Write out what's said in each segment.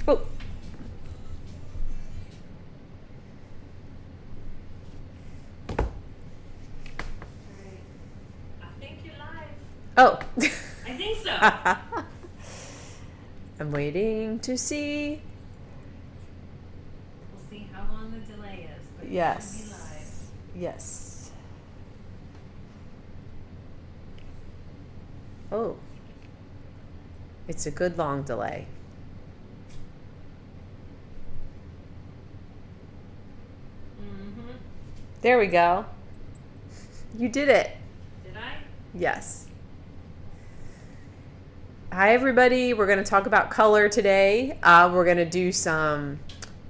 Oh. I think you're live. Oh. I think so. I'm waiting to see. We'll see how long the delay is, but Yes. you should be live. Yes. Oh. It's a good long delay. Mm-hmm. There we go. You did it. Did I? Yes. Hi, everybody. We're going to talk about color today. We're going to do some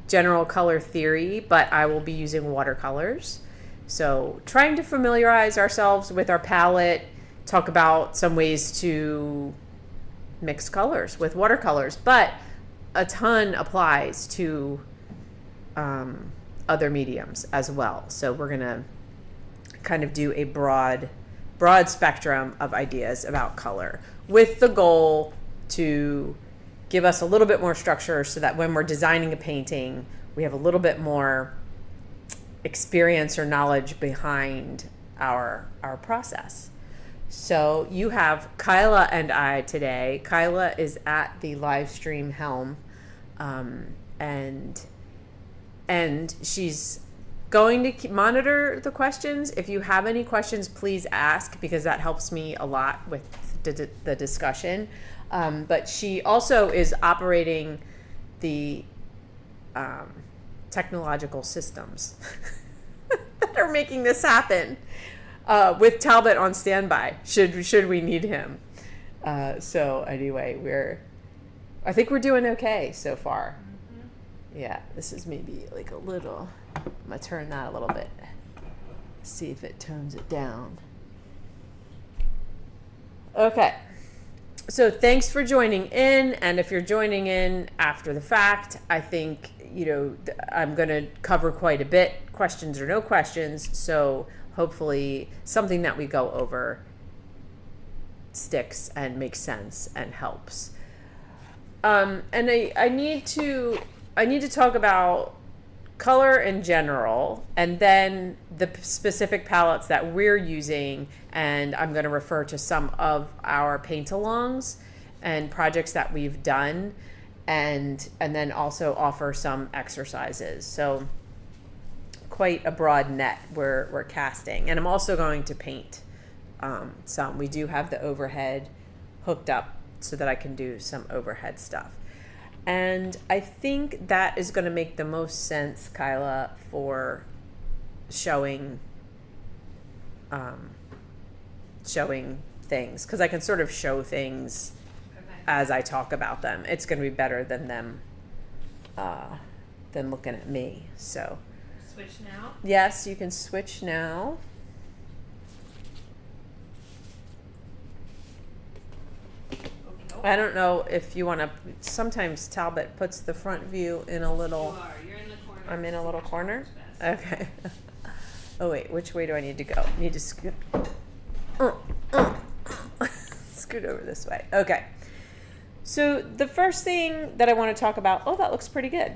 general color theory, but I will be using watercolors. So trying to familiarize ourselves with our palette, talk about some ways to mix colors with watercolors, but a ton applies to other mediums as well. So we're going to kind of do a broad spectrum of ideas about color with the goal to give us a little bit more structure so that when we're designing a painting, we have a little bit more experience or knowledge behind our process. So you have Kyla and I today. Kyla is at the live stream helm, and she's going to monitor the questions. If you have any questions, please ask, because that helps me a lot with the discussion. But she also is operating the technological systems that are making this happen, with Talbot on standby should we need him. So anyway, I think we're doing okay so far. Yeah, this is maybe like a little, I'm gonna turn that a little bit, see if it tones it down. Okay, so thanks for joining in, and if you're joining in after the fact, I think, I'm gonna cover quite a bit, questions or no questions, so hopefully something that we go over sticks and makes sense and helps. And I need to talk about color in general, and then the specific palettes that we're using, and I'm going to refer to some of our paint-alongs and projects that we've done, and then also offer some exercises. So quite a broad net we're casting, and I'm also going to paint some. We do have the overhead hooked up so that I can do some overhead stuff. And I think that is going to make the most sense, Kyla, for showing things, because I can sort of show things as I talk about them. It's going to be better than them than looking at me. So switch now? Yes, you can switch now. I don't know if you want to. Sometimes Talbot puts the front view in a little. You are. You're in the corner. I'm in a little corner. Okay. Oh wait, which way do I need to go? I need to scoot. Scoot over this way. Okay. So the first thing that I want to talk about. Oh, that looks pretty good.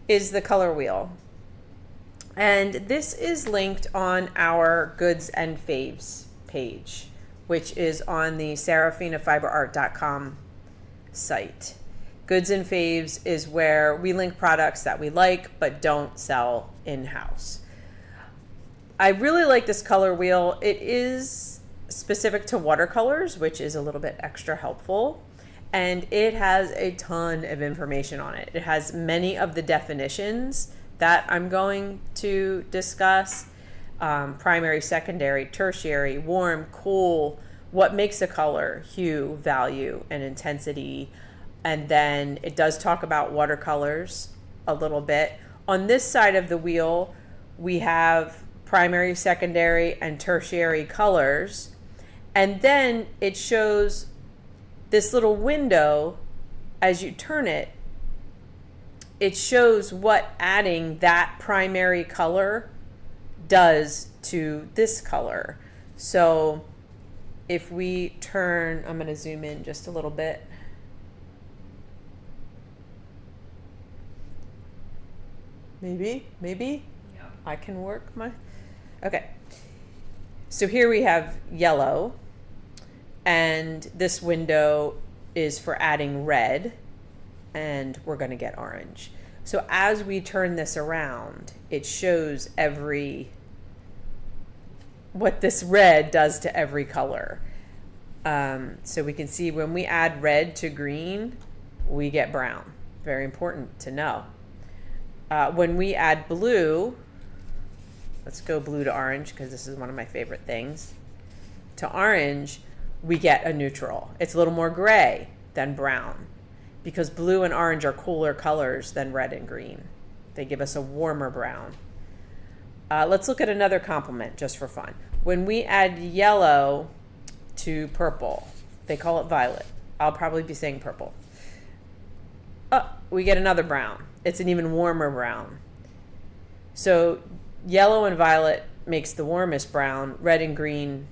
Is the color wheel, and this is linked on our Goods and Faves page, which is on the SarafinaFiberArt.com site. Goods and Faves is where we link products that we like but don't sell in-house. I really like this color wheel. It is specific to watercolors, which is a little bit extra helpful. And it has a ton of information on it. It has many of the definitions that I'm going to discuss. Primary, secondary, tertiary, warm, cool, what makes a color, hue, value, and intensity. And then it does talk about watercolors a little bit. On this side of the wheel, we have primary, secondary, and tertiary colors. And then it shows this little window. As you turn it, it shows what adding that primary color does to this color. So if we turn, I'm going to zoom in just a little bit. Maybe. Yeah. I can work my... Okay. So here we have yellow, and this window is for adding red, and we're going to get orange. So as we turn this around, it shows what this red does to every color. So we can see when we add red to green, we get brown. Very important to know. When we add blue, let's go blue to orange because this is one of my favorite things. To orange, we get a neutral. It's a little more gray than brown because blue and orange are cooler colors than red and green. They give us a warmer brown. Let's look at another complement just for fun. When we add yellow to purple, they call it violet. I'll probably be saying purple. We get another brown. It's an even warmer brown. So yellow and violet makes the warmest brown, red and green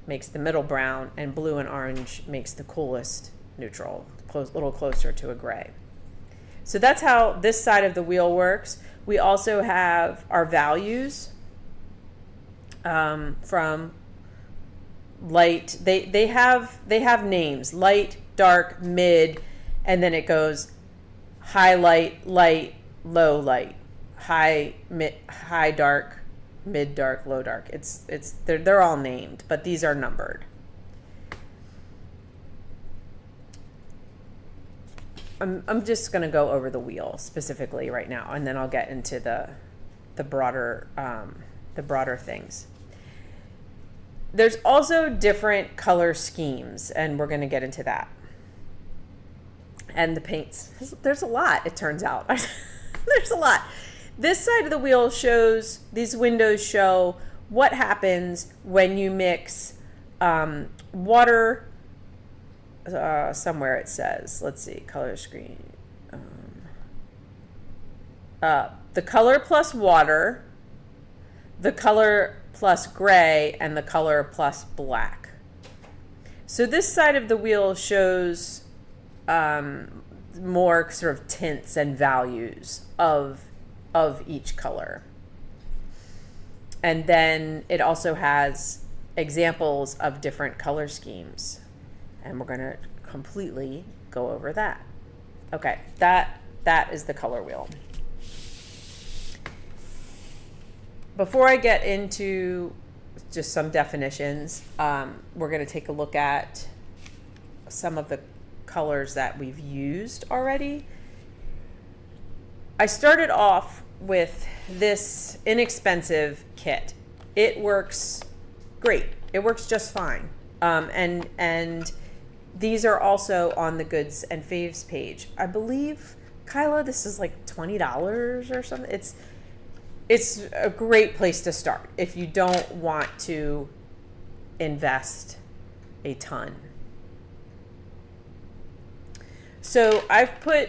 makes the middle brown, and blue and orange makes the coolest neutral, a little closer to a gray. So that's how this side of the wheel works. We also have our values from light. They have names: light, dark, mid, and then it goes highlight, light, low light, high, mid, high dark, mid dark, low dark. They're all named, but these are numbered. I'm just going to go over the wheel specifically right now, and then I'll get into the broader things. There's also different color schemes, and we're going to get into that. And the paints. There's a lot, it turns out. There's a lot. This side of the wheel shows, these windows show what happens when you mix water. Somewhere it says, let's see, color screen. The color plus water, the color plus gray, and the color plus black. So this side of the wheel shows more sort of tints and values of each color. And then it also has examples of different color schemes. And we're going to completely go over that. Okay, that is the color wheel. Before I get into just some definitions, we're going to take a look at some of the colors that we've used already. I started off with this inexpensive kit. It works great. It works just fine. And these are also on the Goods and Faves page. I believe, Kyla, this is like $20 or something. It's a great place to start if you don't want to invest a ton. So I've put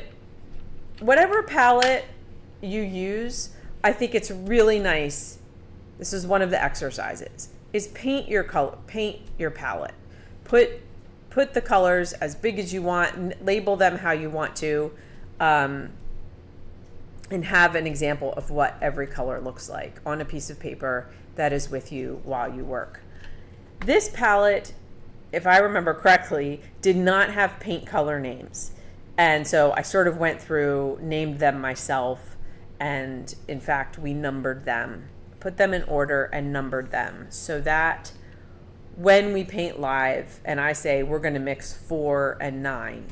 whatever palette you use. I think it's really nice. This is one of the exercises, is paint your palette. Put the colors as big as you want, label them how you want to, and have an example of what every color looks like on a piece of paper that is with you while you work. This palette, if I remember correctly, did not have paint color names. And so I sort of went through, named them myself, and in fact, we numbered them, put them in order and numbered them so that when we paint live and I say we're going to mix 4 and 9,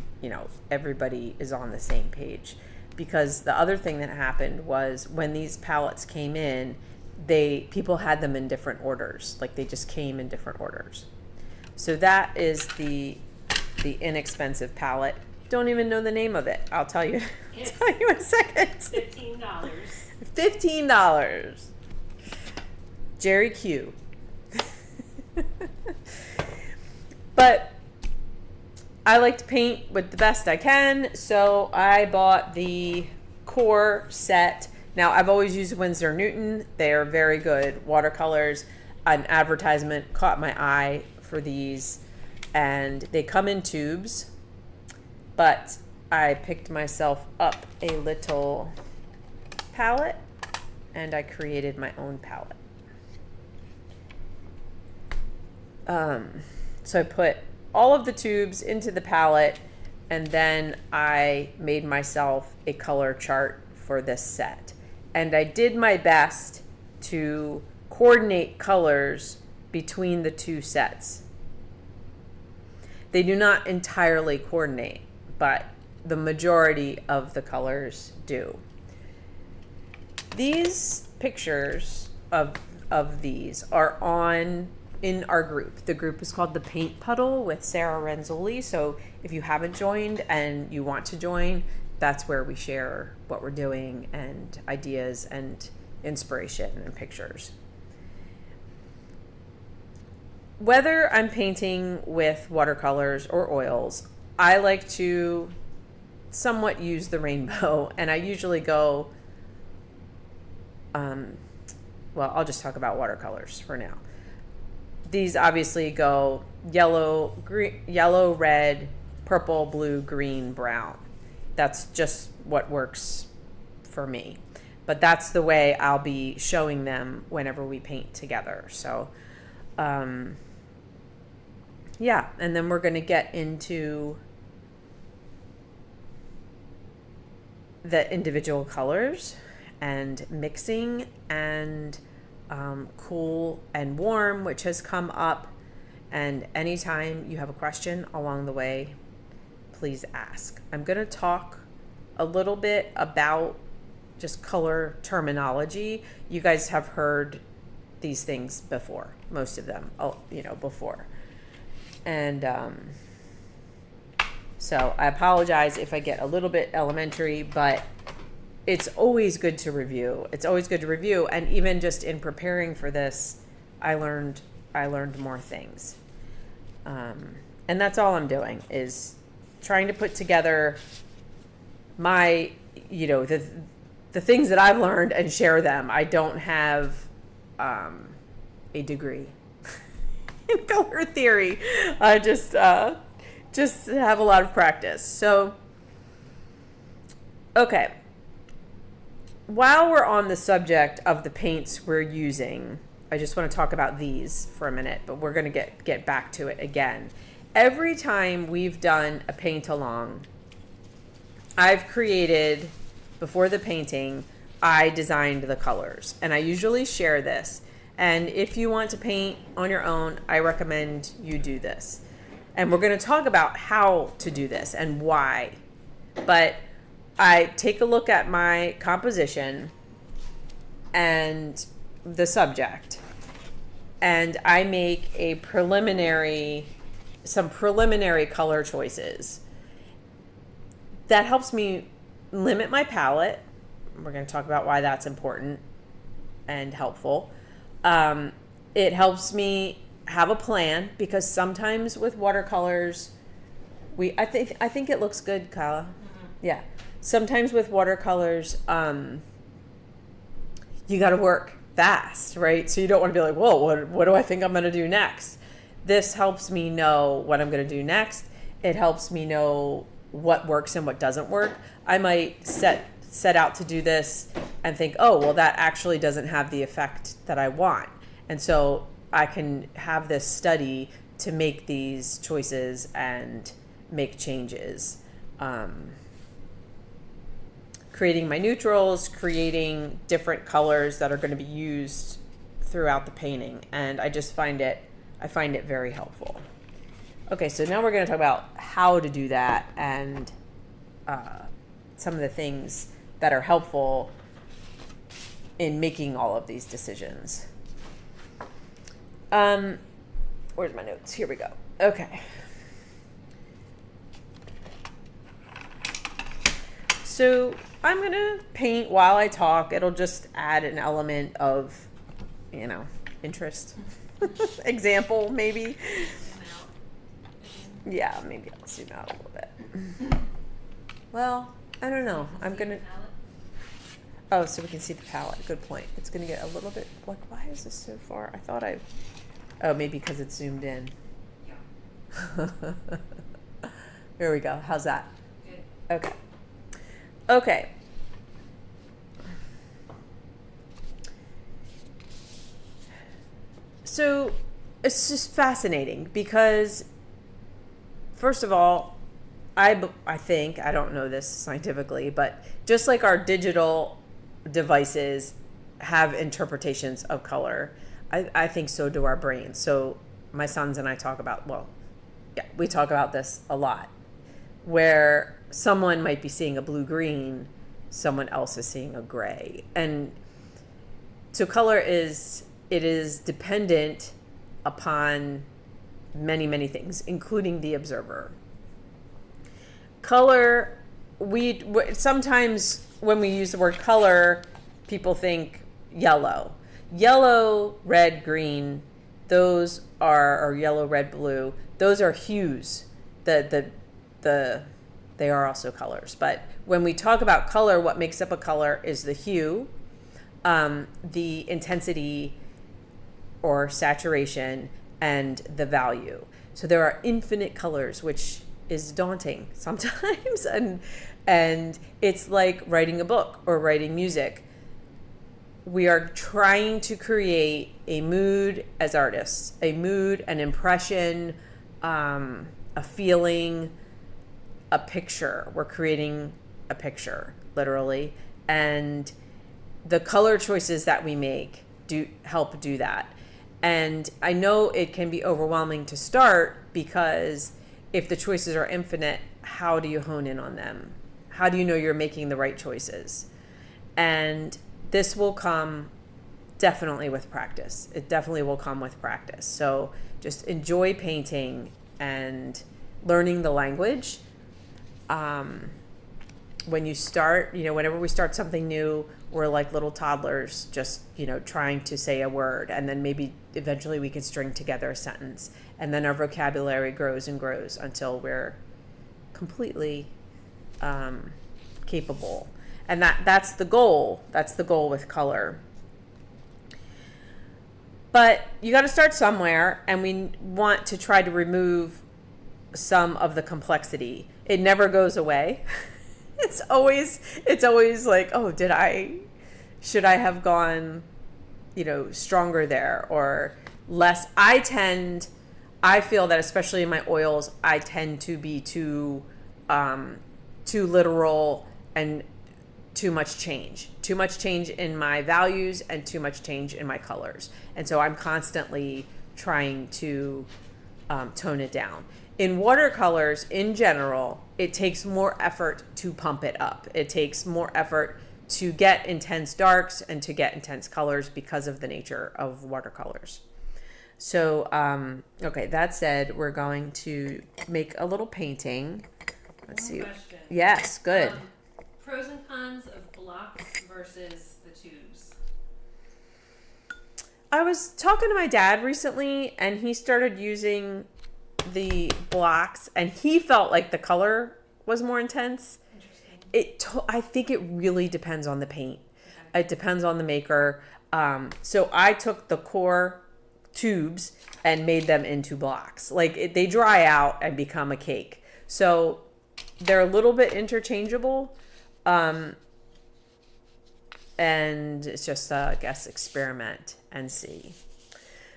everybody is on the same page. Because the other thing that happened was when these palettes came in, people had them in different orders. Like they just came in different orders. So that is the inexpensive palette. Don't even know the name of it. I'll tell you. I'll tell you in a second. $15. $15. Jerry Q. But I like to paint with the best I can, so I bought the core set. Now, I've always used Winsor Newton. They are very good watercolors. An advertisement caught my eye for these, and they come in tubes, but I picked myself up a little palette. and I created my own palette. So I put all of the tubes into the palette, and then I made myself a color chart for this set. And I did my best to coordinate colors between the two sets. They do not entirely coordinate, but the majority of the colors do. These pictures of these are in our group. The group is called the Paint Puddle with Sara Renzulli. So if you haven't joined and you want to join, that's where we share what we're doing and ideas and inspiration and pictures. Whether I'm painting with watercolors or oils, I like to somewhat use the rainbow, and I usually go, well, I'll just talk about watercolors for now. These obviously go yellow, red, purple, blue, green, brown. That's just what works for me. But that's the way I'll be showing them whenever we paint together. So, yeah. And then we're going to get into the individual colors and mixing and cool and warm, which has come up. And anytime you have a question along the way, please ask. I'm going to talk a little bit about just color terminology. You guys have heard these things before, most of them, before. And so I apologize if I get a little bit elementary, but it's always good to review. It's always good to review. And even just in preparing for this, I learned more things. And that's all I'm doing, is trying to put together my, the things that I've learned and share them. I don't have a degree in color theory. I just have a lot of practice. So, okay. While we're on the subject of the paints we're using, I just want to talk about these for a minute, but we're going to get back to it again. Every time we've done a paint along, I've created, before the painting, I designed the colors, and I usually share this. And if you want to paint on your own, I recommend you do this. And we're going to talk about how to do this and why. But I take a look at my composition and the subject, and I make some preliminary color choices. That helps me limit my palette. We're going to talk about why that's important and helpful. It helps me have a plan, because sometimes with watercolors, I think it looks good, Kala. Mm-hmm. Yeah. Sometimes with watercolors, you got to work fast, right? So you don't want to be like, whoa, what do I think I'm going to do next? This helps me know what I'm going to do next. It helps me know what works and what doesn't work. I might set out to do this and think, oh, well, that actually doesn't have the effect that I want. And so I can have this study to make these choices and make changes. Creating my neutrals, creating different colors that are going to be used throughout the painting. And I find it very helpful. Okay, so now we're going to talk about how to do that and some of the things that are helpful in making all of these decisions. Where's my notes? Here we go. Okay. So I'm going to paint while I talk. It'll just add an element of, interest. Example, maybe. Yeah, maybe I'll zoom out a little bit. Well, I don't know. I'm going to... Oh, so we can see the palette. Good point. It's going to get a little bit... Like, why is this so far? I thought I... Oh, maybe because it's zoomed in. Yeah. Here we go. How's that? Good. Okay. So it's just fascinating because, first of all, I think, I don't know this scientifically, but just like our digital devices have interpretations of color, I think so do our brains. So my sons and I talk about, we talk about this a lot, where someone might be seeing a blue-green, someone else is seeing a gray. And so color is dependent upon many, many things, including the observer. Color, sometimes when we use the word color, people think yellow. Yellow, red, green, those are, or yellow, red, blue, those are hues. They are also colors. But when we talk about color, what makes up a color is the hue, the intensity or saturation, and the value. So there are infinite colors, which is daunting sometimes. And it's like writing a book or writing music. We are trying to create a mood as artists, a mood, an impression, a feeling, a picture. We're creating a picture, literally. And the color choices that we make help do that. And I know it can be overwhelming to start because if the choices are infinite, how do you hone in on them? How do you know you're making the right choices? And this will come definitely with practice. It definitely will come with practice. So just enjoy painting and learning the language. When you start, whenever we start something new, we're like little toddlers just, trying to say a word, and then maybe eventually we can string together a sentence. And then our vocabulary grows and grows until we're completely capable. And that's the goal. That's the goal with color. But you got to start somewhere, and we want to try to remove some of the complexity. It never goes away. It's always like, oh, should I have gone, stronger there or less? I feel that especially in my oils, I tend to be too literal and too much change in my values and too much change in my colors. And so I'm constantly trying to tone it down. In watercolors, in general, it takes more effort to pump it up. It takes more effort to get intense darks and to get intense colors because of the nature of watercolors. So, okay, that said, we're going to make a little painting. Let's see. Question. Yes, good. Pros and cons of blocks versus the tubes. I was talking to my dad recently, and he started using the blocks, and he felt like the color was more intense. I think it really depends on the paint. Okay. It depends on the maker. So I took the core tubes and made them into blocks. They dry out and become a cake. So they're a little bit interchangeable. And it's just, I guess, experiment and see.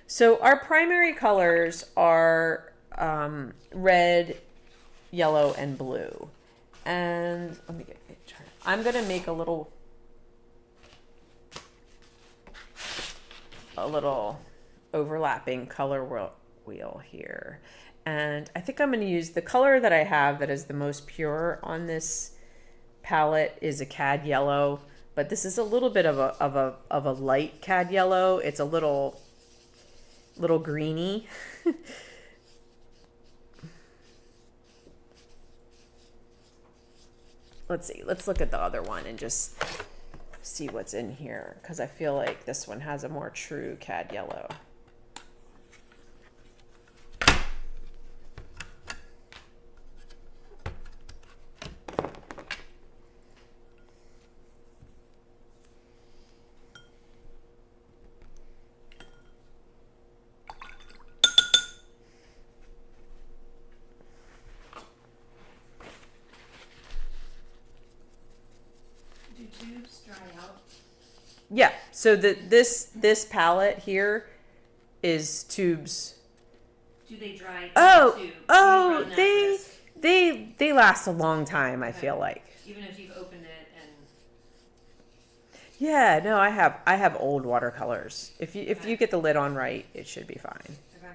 So our primary colors are red, yellow, and blue. And let me get it. I'm going to make a little overlapping color wheel here. And I think I'm going to use the color that I have that is the most pure on this palette is a cad yellow, but this is a little bit of a light cad yellow. It's a little greeny. Let's see. Let's look at the other one and just see what's in here, because I feel like this one has a more true cad yellow. Yeah, so this palette here is tubes. Do they dry in Oh, the tube? Do oh, you run that risk? they last a long time, I feel like. Even if you've opened it and Yeah, no, I have old watercolors. If you get the lid on right, it should be fine. okay.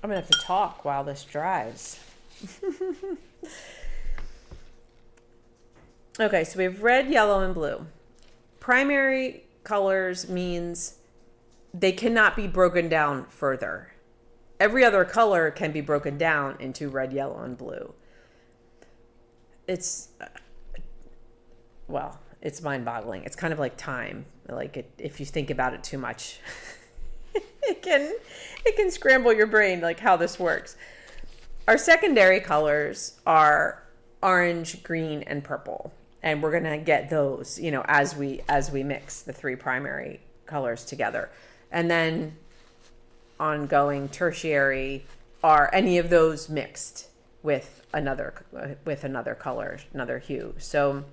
I'm gonna have to talk while this dries. Okay, so we have red, yellow, and blue. Primary colors means they cannot be broken down further. Every other color can be broken down into red, yellow, and blue. It's, well, it's mind-boggling. It's kind of like time. Like if you think about it too much, it can scramble your brain, like how this works. Our secondary colors are orange, green, and purple. And we're going to get those, as we mix the three primary colors together. And then ongoing tertiary are any of those mixed with another color, another hue. So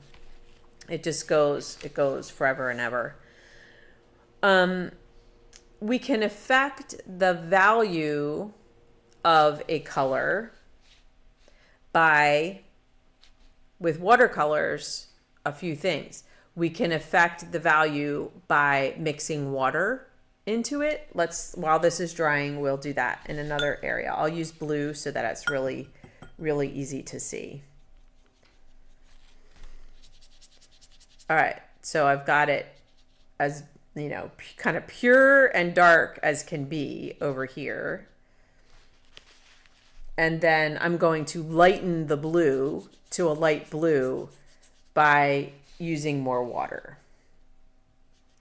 it goes forever and ever. We can affect the value of a color with watercolors, a few things. We can affect the value by mixing water into it. While this is drying, we'll do that in another area. I'll use blue so that it's really, really easy to see. All right, so I've got it as, kind of pure and dark as can be over here. And then I'm going to lighten the blue to a light blue by using more water.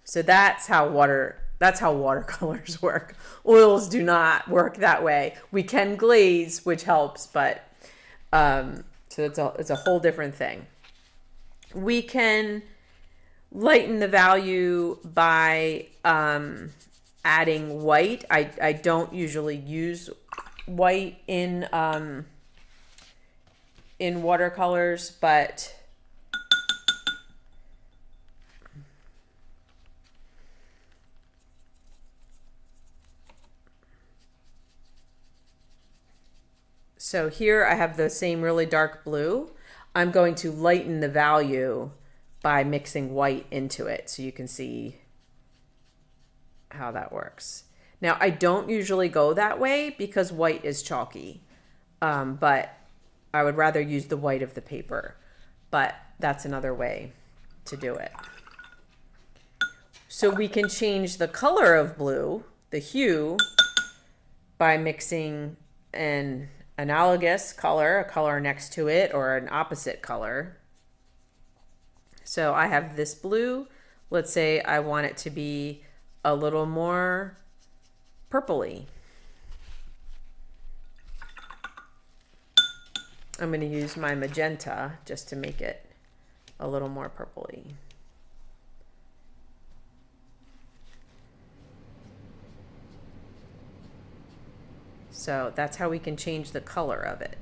So that's how watercolors work. Oils do not work that way. We can glaze, which helps, but so it's a whole different thing. We can lighten the value by adding white. I don't usually use white in watercolors, but so here I have the same really dark blue. I'm going to lighten the value by mixing white into it so you can see how that works. Now, I don't usually go that way because white is chalky, but I would rather use the white of the paper, but that's another way to do it. So we can change the color of blue, the hue, by mixing an analogous color, a color next to it, or an opposite color. So I have this blue. Let's say I want it to be a little more purpley. I'm going to use my magenta just to make it a little more purpley. So that's how we can change the color of it.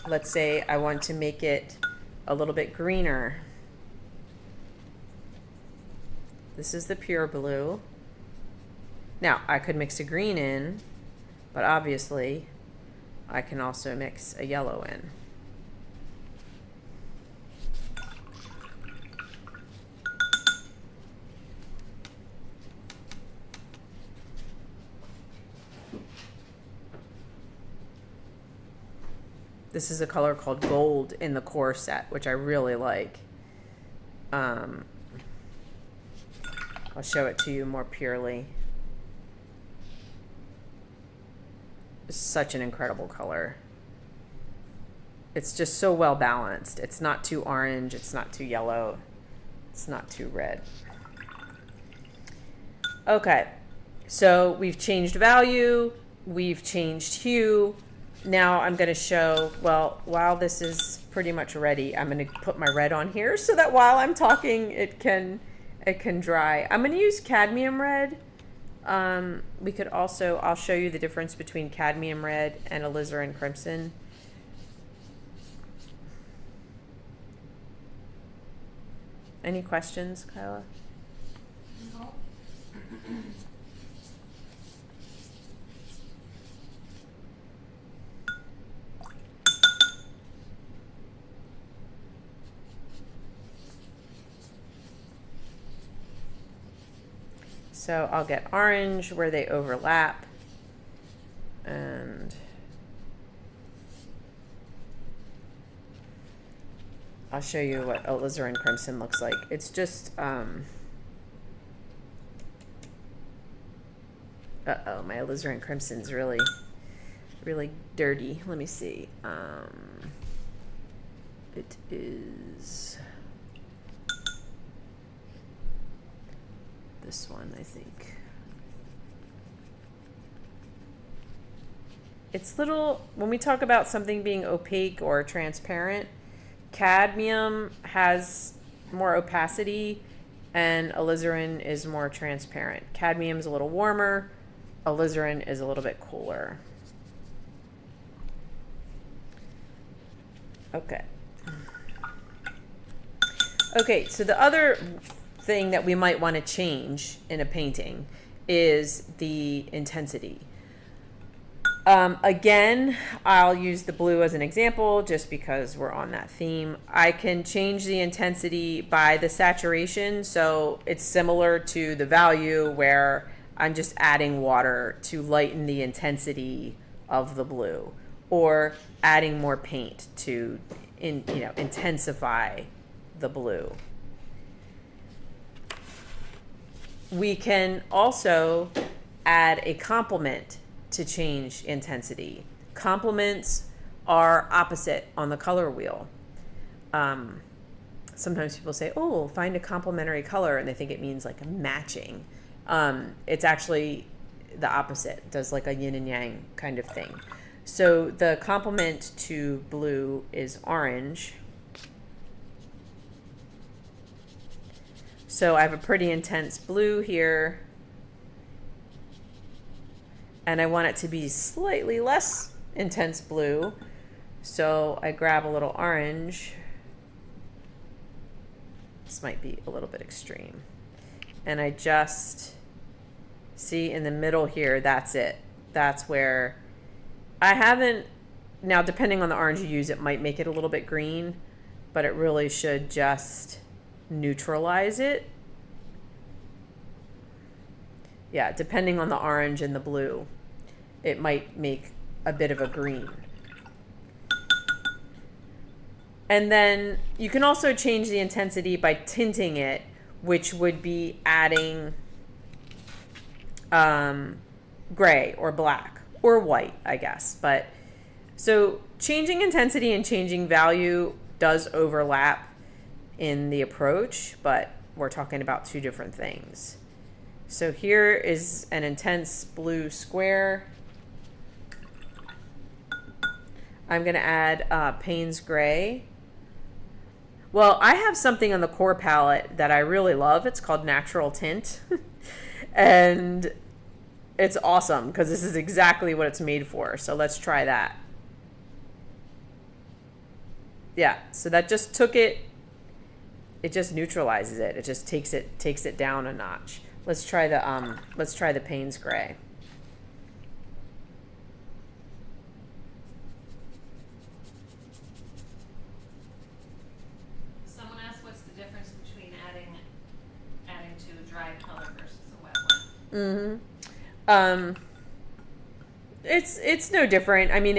Let's say I want to make it a little bit greener. This is the pure blue. Now, I could mix a green in, but obviously I can also mix a yellow in. This is a color called gold in the core set, which I really like. I'll show it to you more purely. It's such an incredible color. It's just so well balanced. It's not too orange, it's not too yellow, it's not too red. Okay, so we've changed value, we've changed hue. Now I'm going to show, well, while this is pretty much ready, I'm going to put my red on here so that while I'm talking, it can it can dry. I'm going to use cadmium red. We could also, I'll show you the difference between cadmium red and alizarin crimson. Any questions, Kyla? No. So I'll get orange where they overlap, and I'll show you what alizarin crimson looks like. It's just, uh-oh, my alizarin crimson's really, really dirty. Let me see. It is this one, I think. It's little, when we talk about something being opaque or transparent, cadmium has more opacity and alizarin is more transparent. Cadmium is a little warmer, alizarin is a little bit cooler. Okay. Okay, so the other thing that we might want to change in a painting is the intensity. Again, I'll use the blue as an example just because we're on that theme. I can change the intensity by the saturation, so it's similar to the value where I'm just adding water to lighten the intensity of the blue, or adding more paint to intensify the blue. We can also add a complement to change intensity. Complements are opposite on the color wheel. Sometimes people say, oh, find a complementary color, and they think it means like a matching. It's actually the opposite. It does like a yin and yang kind of thing. So the complement to blue is orange. So I have a pretty intense blue here, and I want it to be slightly less intense blue. So I grab a little orange. This might be a little bit extreme. And I just see in the middle here, that's it. That's where I haven't, now depending on the orange you use, it might make it a little bit green, but it really should just neutralize it. Yeah, depending on the orange and the blue, it might make a bit of a green. And then you can also change the intensity by tinting it, which would be adding gray or black or white, I guess. But so changing intensity and changing value does overlap in the approach, but we're talking about two different things. So here is an intense blue square. I'm going to add Payne's Gray. Well, I have something on the core palette that I really love. It's called Natural Tint. And it's awesome because this is exactly what it's made for. So let's try that. Yeah, so that just took it. It just neutralizes it. It just takes it down a notch. Let's try the Payne's Gray. Someone asked what's the difference between adding to a dry color versus a wet one. It's no different. I mean,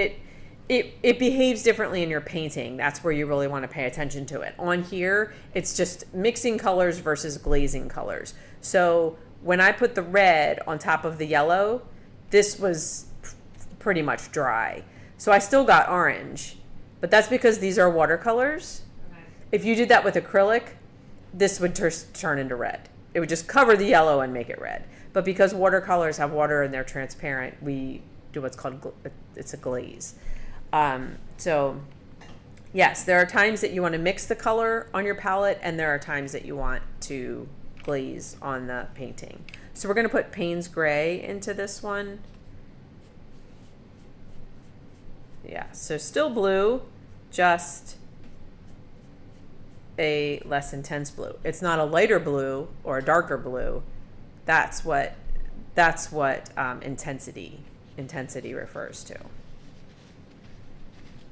it behaves differently in your painting. That's where you really want to pay attention to it. On here, it's just mixing colors versus glazing colors. So when I put the red on top of the yellow, this was pretty much dry. So I still got orange, but that's because these are watercolors. Okay. If you did that with acrylic, this would turn into red. It would just cover the yellow and make it red. But because watercolors have water and they're transparent, we do what's called, it's a glaze. So yes, there are times that you want to mix the color on your palette, and there are times that you want to glaze on the painting. So we're going to put Payne's Gray into this one. Yeah, so still blue, just a less intense blue. It's not a lighter blue or a darker blue. That's what intensity refers to.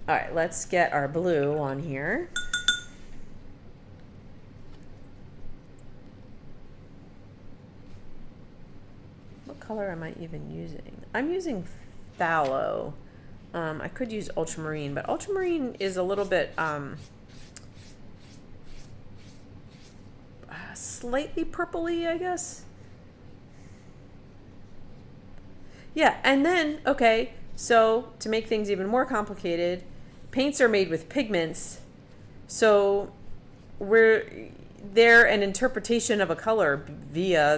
All right, let's get our blue on here. What color am I even using? I'm using phthalo. I could use ultramarine, but ultramarine is a little bit slightly purpley, I guess. Yeah, and then, okay, so to make things even more complicated, paints are made with pigments, so they're an interpretation of a color via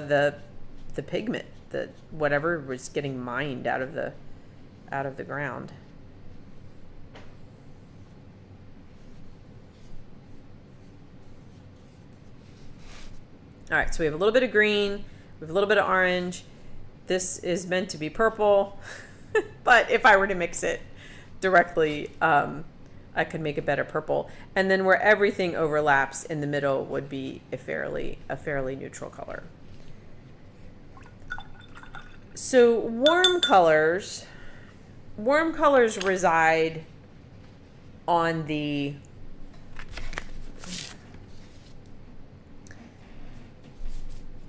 the pigment, the whatever was getting mined out of the ground. All right, so we have a little bit of green, we have a little bit of orange. This is meant to be purple, but if I were to mix it directly, I could make a better purple. And then where everything overlaps in the middle would be a fairly neutral color. So warm colors reside on the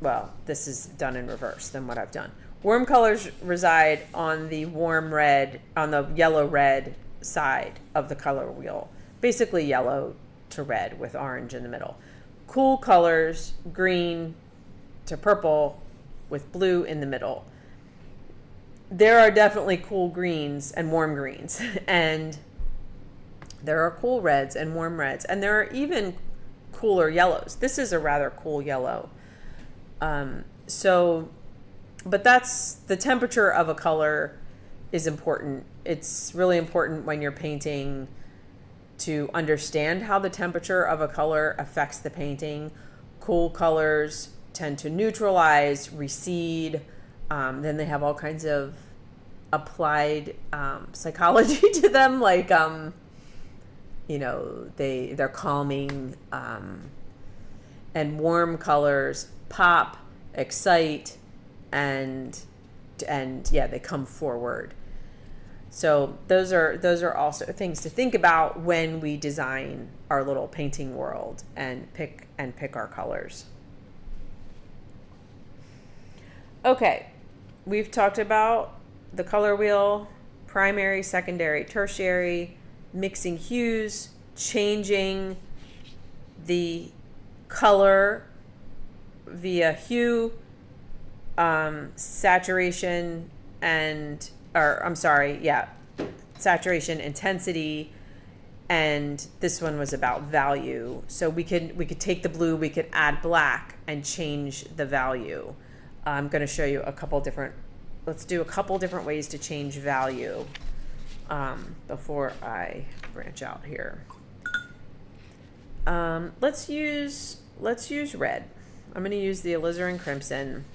well, this is done in reverse than what I've done. Warm colors reside on the warm red, on the yellow-red side of the color wheel. Basically yellow to red with orange in the middle. Cool colors, green to purple with blue in the middle. There are definitely cool greens and warm greens, and there are cool reds and warm reds, and there are even cooler yellows. This is a rather cool yellow. But that's the temperature of a color is important. It's really important when you're painting to understand how the temperature of a color affects the painting. Cool colors tend to neutralize, recede. Then they have all kinds of applied psychology to them, like they're calming. And warm colors pop, excite, and yeah, they come forward. So those are also things to think about when we design our little painting world and pick our colors. Okay, we've talked about the color wheel, primary, secondary, tertiary, mixing hues, changing the color via hue, saturation, saturation, intensity, and this one was about value. So we could take the blue, we could add black and change the value. I'm going to show you let's do a couple different ways to change value before I branch out here. Let's use red. I'm going to use the alizarin crimson.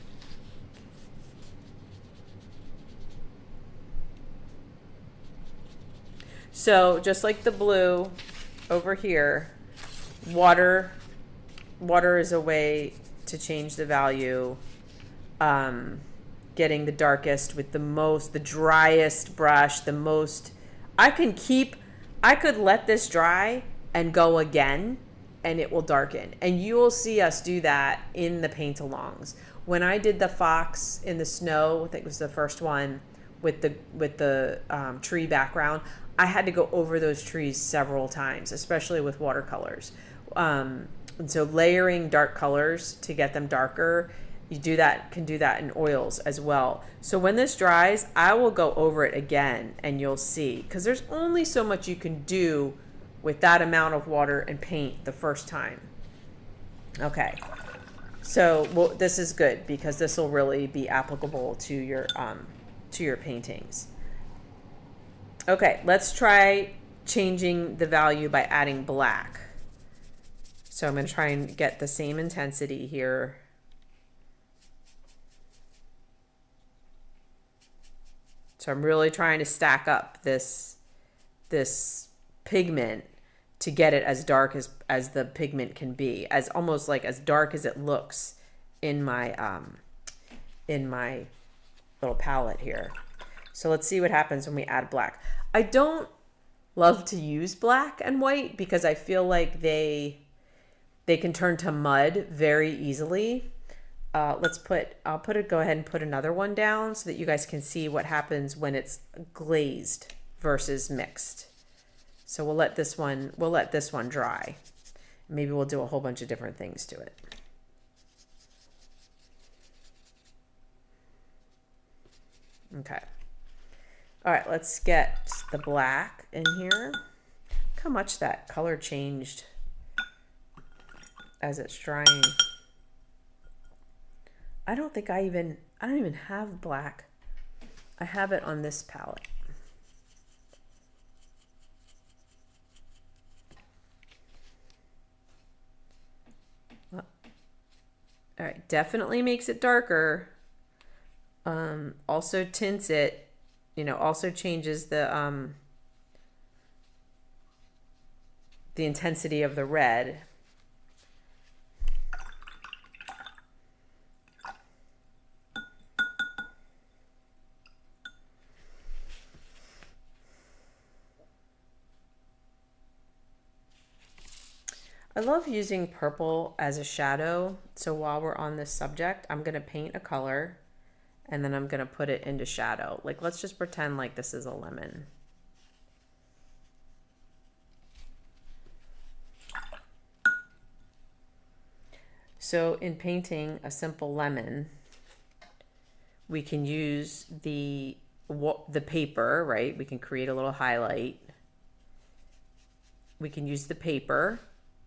So just like the blue over here, water is a way to change the value. Getting the darkest with the driest brush, I could let this dry and go again, and it will darken. And you will see us do that in the paint-alongs. When I did the fox in the snow, I think it was the first one with the tree background, I had to go over those trees several times, especially with watercolors. And so layering dark colors to get them darker, can do that in oils as well. So when this dries, I will go over it again and you'll see, because there's only so much you can do with that amount of water and paint the first time. Okay, so this is good because this will really be applicable to your paintings. Okay, let's try changing the value by adding black. So I'm going to try and get the same intensity here. So I'm really trying to stack up this pigment to get it as dark as the pigment can be, as almost like as dark as it looks in my little palette here. So let's see what happens when we add black. I don't love to use black and white because I feel like they can turn to mud very easily. I'll go ahead and put another one down so that you guys can see what happens when it's glazed versus mixed. So we'll let this one dry. Maybe we'll do a whole bunch of different things to it. Okay. All right, let's get the black in here. Look how much that color changed as it's drying. I don't even have black. I have it on this palette. All right, definitely makes it darker. Also tints it, also changes the intensity of the red. I love using purple as a shadow. So while we're on this subject, I'm going to paint a color and then I'm going to put it into shadow. Like, let's just pretend like this is a lemon. So in painting a simple lemon, we can use the paper, right? We can create a little highlight. We can use the paper.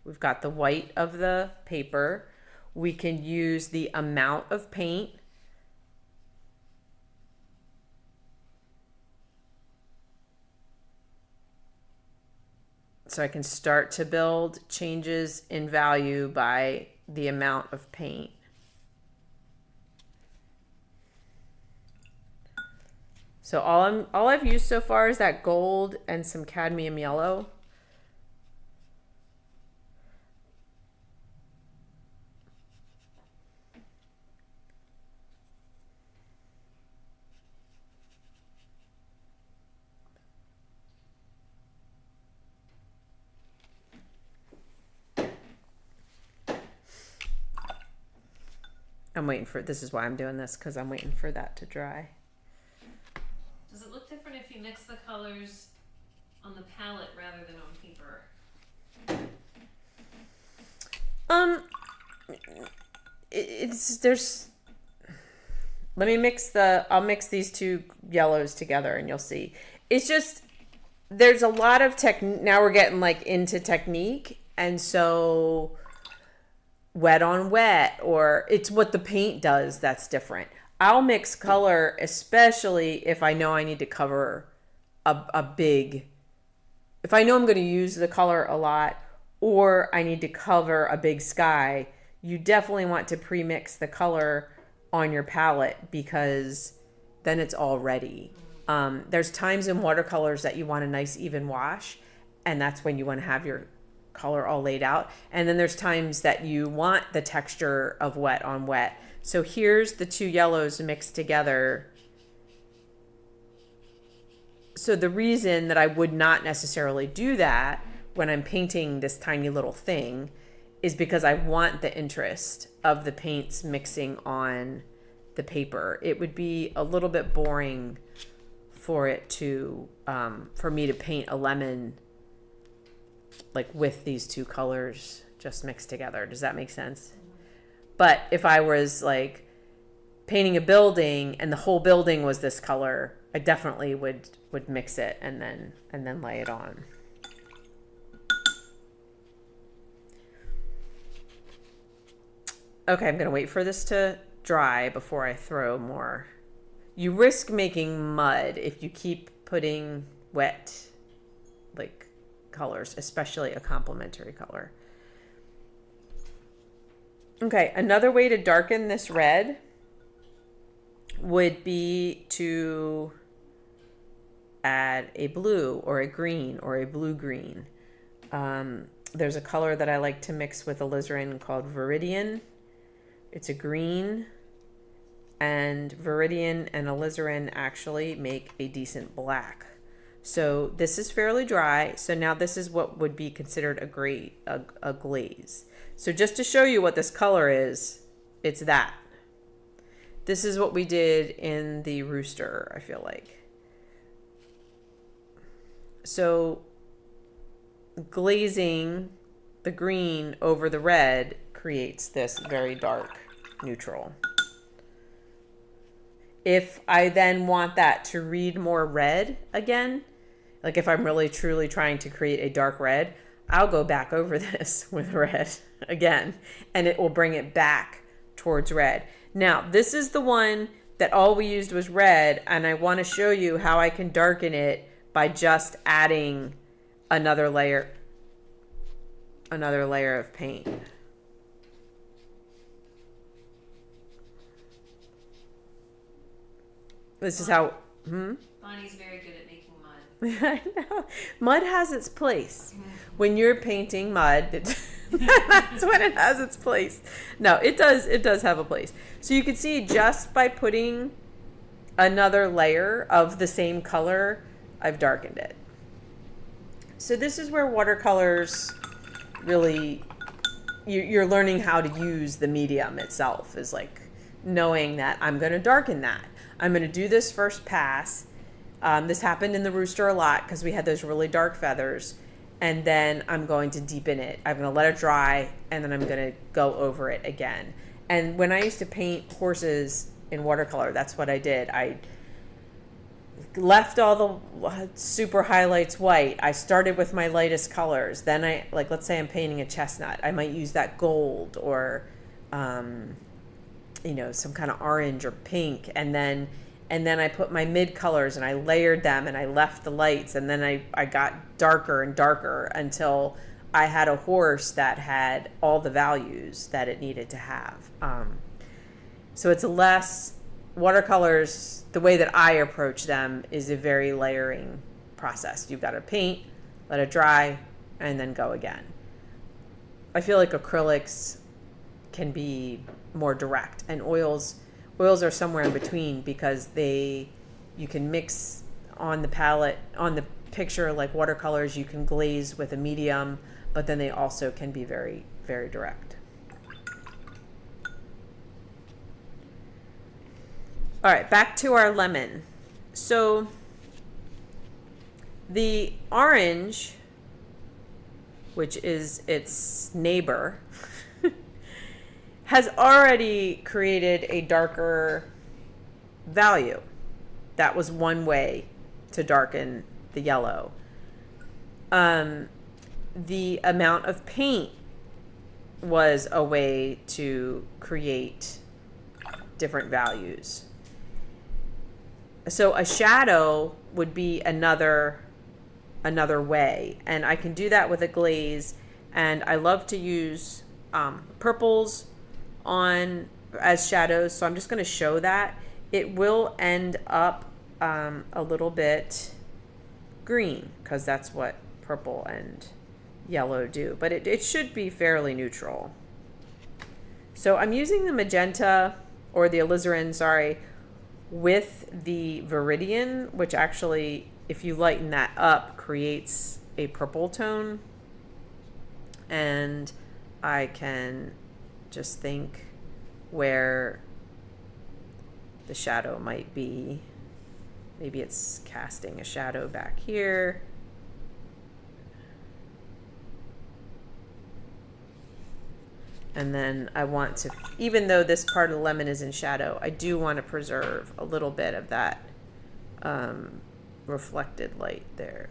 We've got the white of the paper. We can use the amount of paint. So I can start to build changes in value by the amount of paint. So all I've used so far is that gold and some cadmium yellow. This is why I'm doing this, because I'm waiting for that to dry. Does it look different if you mix the colors on the palette rather than on paper? I'll mix these two yellows together and you'll see. It's just, there's a lot of now we're getting like into technique, and so wet on wet, or it's what the paint does that's different. I'll mix color, especially if I know I need to cover if I know I'm going to use the color a lot, or I need to cover a big sky. You definitely want to pre-mix the color on your palette, because then it's all ready. There's times in watercolors that you want a nice even wash, and that's when you want to have your color all laid out. And then there's times that you want the texture of wet on wet. So here's the two yellows mixed together. So the reason that I would not necessarily do that when I'm painting this tiny little thing is because I want the interest of the paints mixing on the paper. It would be a little bit boring for me to paint a lemon like with these two colors just mixed together. Does that make sense? But if I was like painting a building and the whole building was this color, I definitely would mix it and then lay it on. Okay, I'm gonna wait for this to dry before I throw more. You risk making mud if you keep putting wet like colors, especially a complementary color. Okay, another way to darken this red would be to add a blue or a green or a blue-green. There's a color that I like to mix with alizarin called Viridian. It's a green, and Viridian and alizarin actually make a decent black. So this is fairly dry. So now this is what would be considered a glaze. So just to show you what this color is, it's that. This is what we did in the rooster, I feel like. So glazing the green over the red creates this very dark neutral. If I then want that to read more red again, like if I'm really truly trying to create a dark red, I'll go back over this with red again, and it will bring it back towards red. Now, this is the one that all we used was red, and I want to show you how I can darken it by just adding another layer of paint. This is how... Bonnie's very good at making mud. I know. Mud has its place. When you're painting mud, that's when it has its place. No, it does have a place. So you can see just by putting another layer of the same color, I've darkened it. So this is where watercolors really, you're learning how to use the medium itself, is like knowing that I'm going to darken that. I'm going to do this first pass. This happened in the rooster a lot because we had those really dark feathers. And then I'm going to deepen it. I'm going to let it dry, and then I'm going to go over it again. And when I used to paint horses in watercolor, that's what I did. I left all the super highlights white. I started with my lightest colors. Then let's say I'm painting a chestnut. I might use that gold or, some kind of orange or pink. And then I put my mid colors and I layered them and I left the lights. And then I got darker and darker until I had a horse that had all the values that it needed to have. So it's less watercolors. The way that I approach them is a very layering process. You've got to paint, let it dry, and then go again. I feel like acrylics can be more direct, and oils are somewhere in between because you can mix on the palette, on the picture, like watercolors, you can glaze with a medium, but then they also can be very, very direct. All right, back to our lemon. So the orange, which is its neighbor, has already created a darker value. That was one way to darken the yellow. The amount of paint was a way to create different values. So a shadow would be another way, and I can do that with a glaze. And I love to use purples as shadows, so I'm just going to show that. It will end up a little bit green because that's what purple and yellow do, but it should be fairly neutral. So I'm using the magenta, or the alizarin, sorry, with the Viridian, which actually, if you lighten that up, creates a purple tone. And I can just think where the shadow might be. Maybe it's casting a shadow back here. And then I want to, even though this part of the lemon is in shadow, I do want to preserve a little bit of that reflected light there.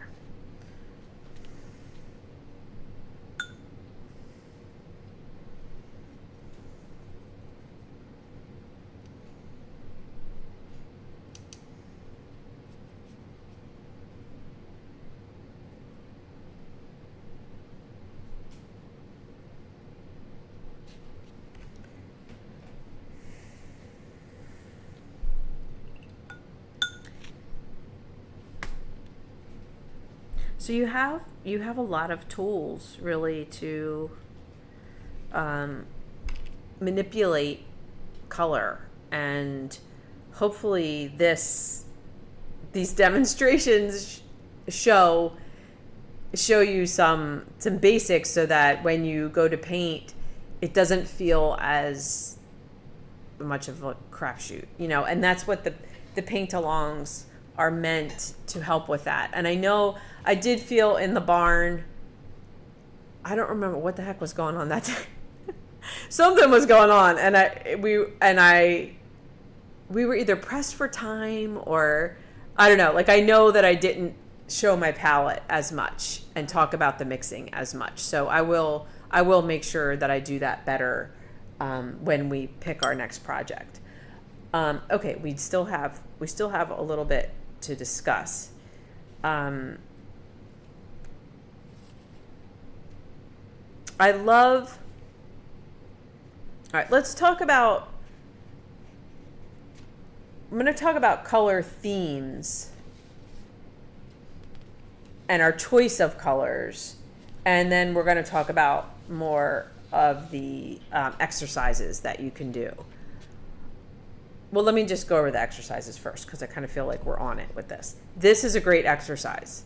So you have a lot of tools really to manipulate color, and hopefully these demonstrations show you some basics so that when you go to paint, it doesn't feel as much of a crapshoot, and that's what the paint-alongs are meant to help with that. And I know I did feel in the barn, I don't remember what the heck was going on that day. Something was going on, and we were either pressed for time or I don't know. Like, I know that I didn't show my palette as much and talk about the mixing as much. So I will make sure that I do that better when we pick our next project. Okay, we still have a little bit to discuss. I love. All right, let's talk about. I'm going to talk about color themes and our choice of colors, and then we're going to talk about more of the exercises that you can do. Well, let me just go over the exercises first because I kind of feel like we're on it with this. This is a great exercise.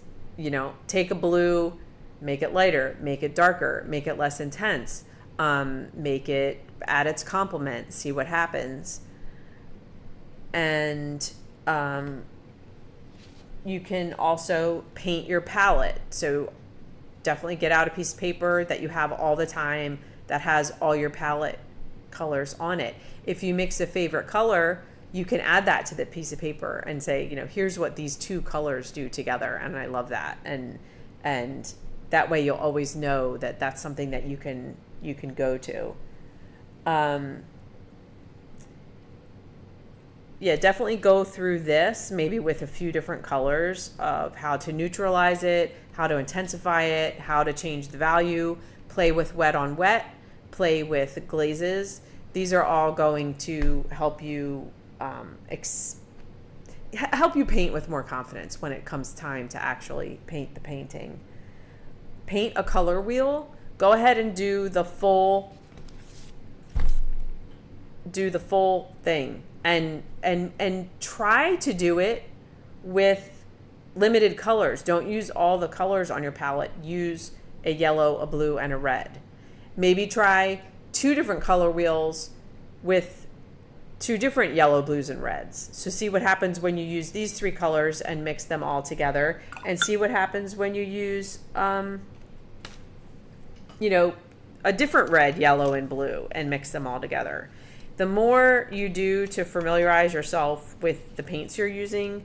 Take a blue, make it lighter, make it darker, make it less intense, make it add its complement, see what happens. And you can also paint your palette. So definitely get out a piece of paper that you have all the time that has all your palette colors on it. If you mix a favorite color, you can add that to the piece of paper and say, here's what these two colors do together, and I love that. And that way you'll always know that that's something that you can go to. Yeah, definitely go through this, maybe with a few different colors of how to neutralize it, how to intensify it, how to change the value, play with wet on wet, play with glazes. These are all going to help you help you paint with more confidence when it comes time to actually paint the painting. Paint a color wheel. Go ahead and do the full thing, and try to do it with limited colors. Don't use all the colors on your palette. Use a yellow, a blue, and a red. Maybe try 2 different color wheels with 2 different yellow, blues, and reds. So see what happens when you use these 3 colors and mix them all together, and see what happens when you use a different red, yellow, and blue and mix them all together. The more you do to familiarize yourself with the paints you're using,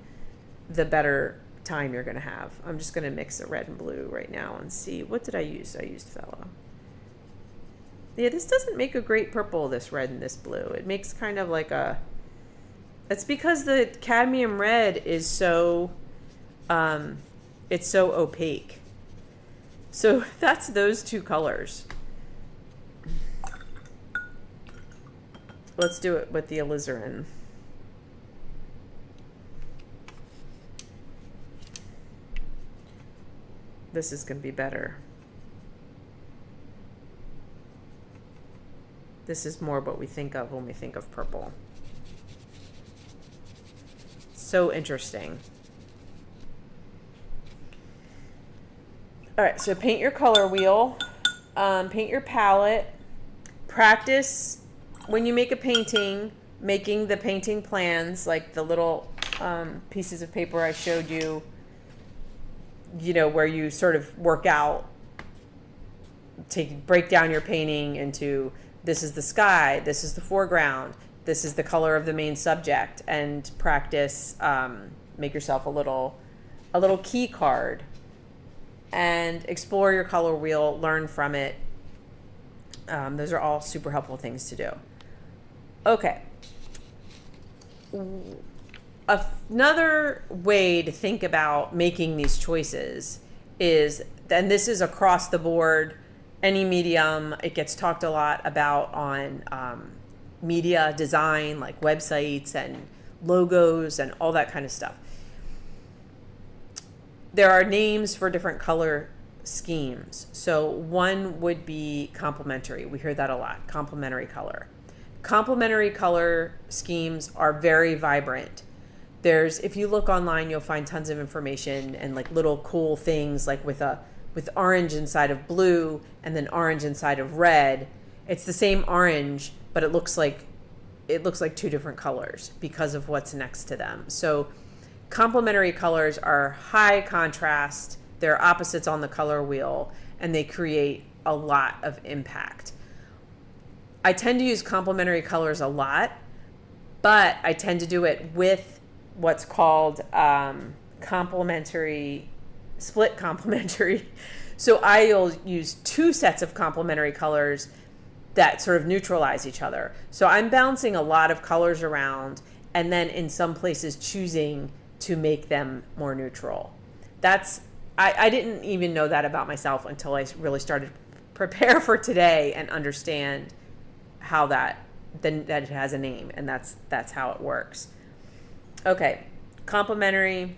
the better time you're going to have. I'm just going to mix the red and blue right now and see. What did I use? I used Phthalo. Yeah, this doesn't make a great purple, this red and this blue. It makes kind of like a... That's because the cadmium red is so... it's so opaque. So that's those 2 colors. Let's do it with the alizarin. This is going to be better. This is more what we think of when we think of purple. So interesting. All right, so paint your color wheel, paint your palette, practice when you make a painting, making the painting plans, like the little pieces of paper I showed you, where you sort of work out, break down your painting into, this is the sky, this is the foreground, this is the color of the main subject, and practice, make yourself a little key card and explore your color wheel, learn from it. Those are all super helpful things to do. Okay. Another way to think about making these choices is, and this is across the board, any medium, it gets talked a lot about on media design, like websites and logos and all that kind of stuff. there are names for different color schemes. So one would be complementary. We hear that a lot, complementary color. Complementary color schemes are very vibrant. If you look online, you'll find tons of information and like little cool things like with orange inside of blue and then orange inside of red. It's the same orange, but it looks like two different colors because of what's next to them. So complementary colors are high contrast, they're opposites on the color wheel, and they create a lot of impact. I tend to use complementary colors a lot, but I tend to do it with what's called split complementary. So I'll use two sets of complementary colors that sort of neutralize each other. So I'm bouncing a lot of colors around and then in some places choosing to make them more neutral. I didn't even know that about myself until I really started to prepare for today and understand how that it has a name, and that's how it works. Okay, complementary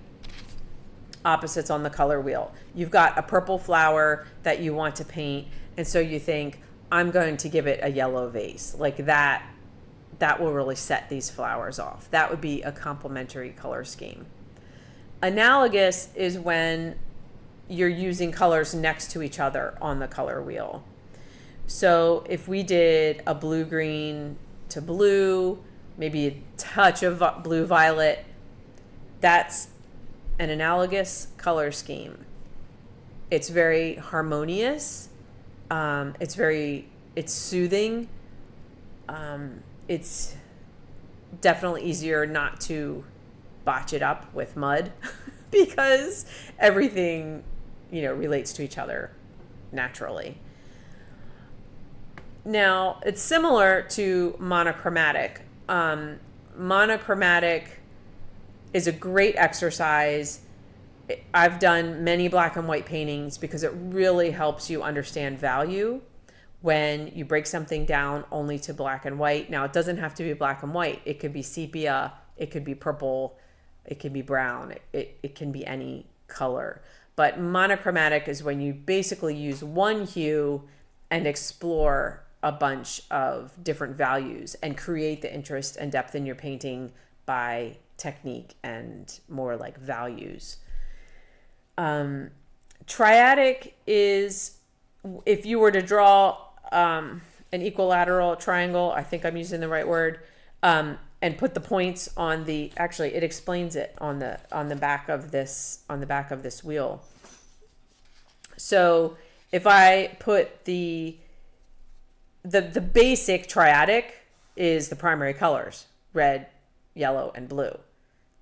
opposites on the color wheel. You've got a purple flower that you want to paint, and so you think, I'm going to give it a yellow vase. Like that will really set these flowers off. That would be a complementary color scheme. Analogous is when you're using colors next to each other on the color wheel. So if we did a blue-green to blue, maybe a touch of blue-violet, that's an analogous color scheme. It's very harmonious. It's soothing. It's definitely easier not to botch it up with mud because everything, relates to each other naturally. Now, it's similar to monochromatic. Monochromatic is a great exercise. I've done many black and white paintings because it really helps you understand value when you break something down only to black and white. Now, it doesn't have to be black and white. It could be sepia, it could be purple, it could be brown, it can be any color. But monochromatic is when you basically use one hue and explore a bunch of different values and create the interest and depth in your painting by technique and more like values. Triadic is if you were to draw an equilateral triangle, I think I'm using the right word, and put the points on it explains it on the back of this wheel. So if I put the basic triadic is the primary colors, red, yellow, and blue.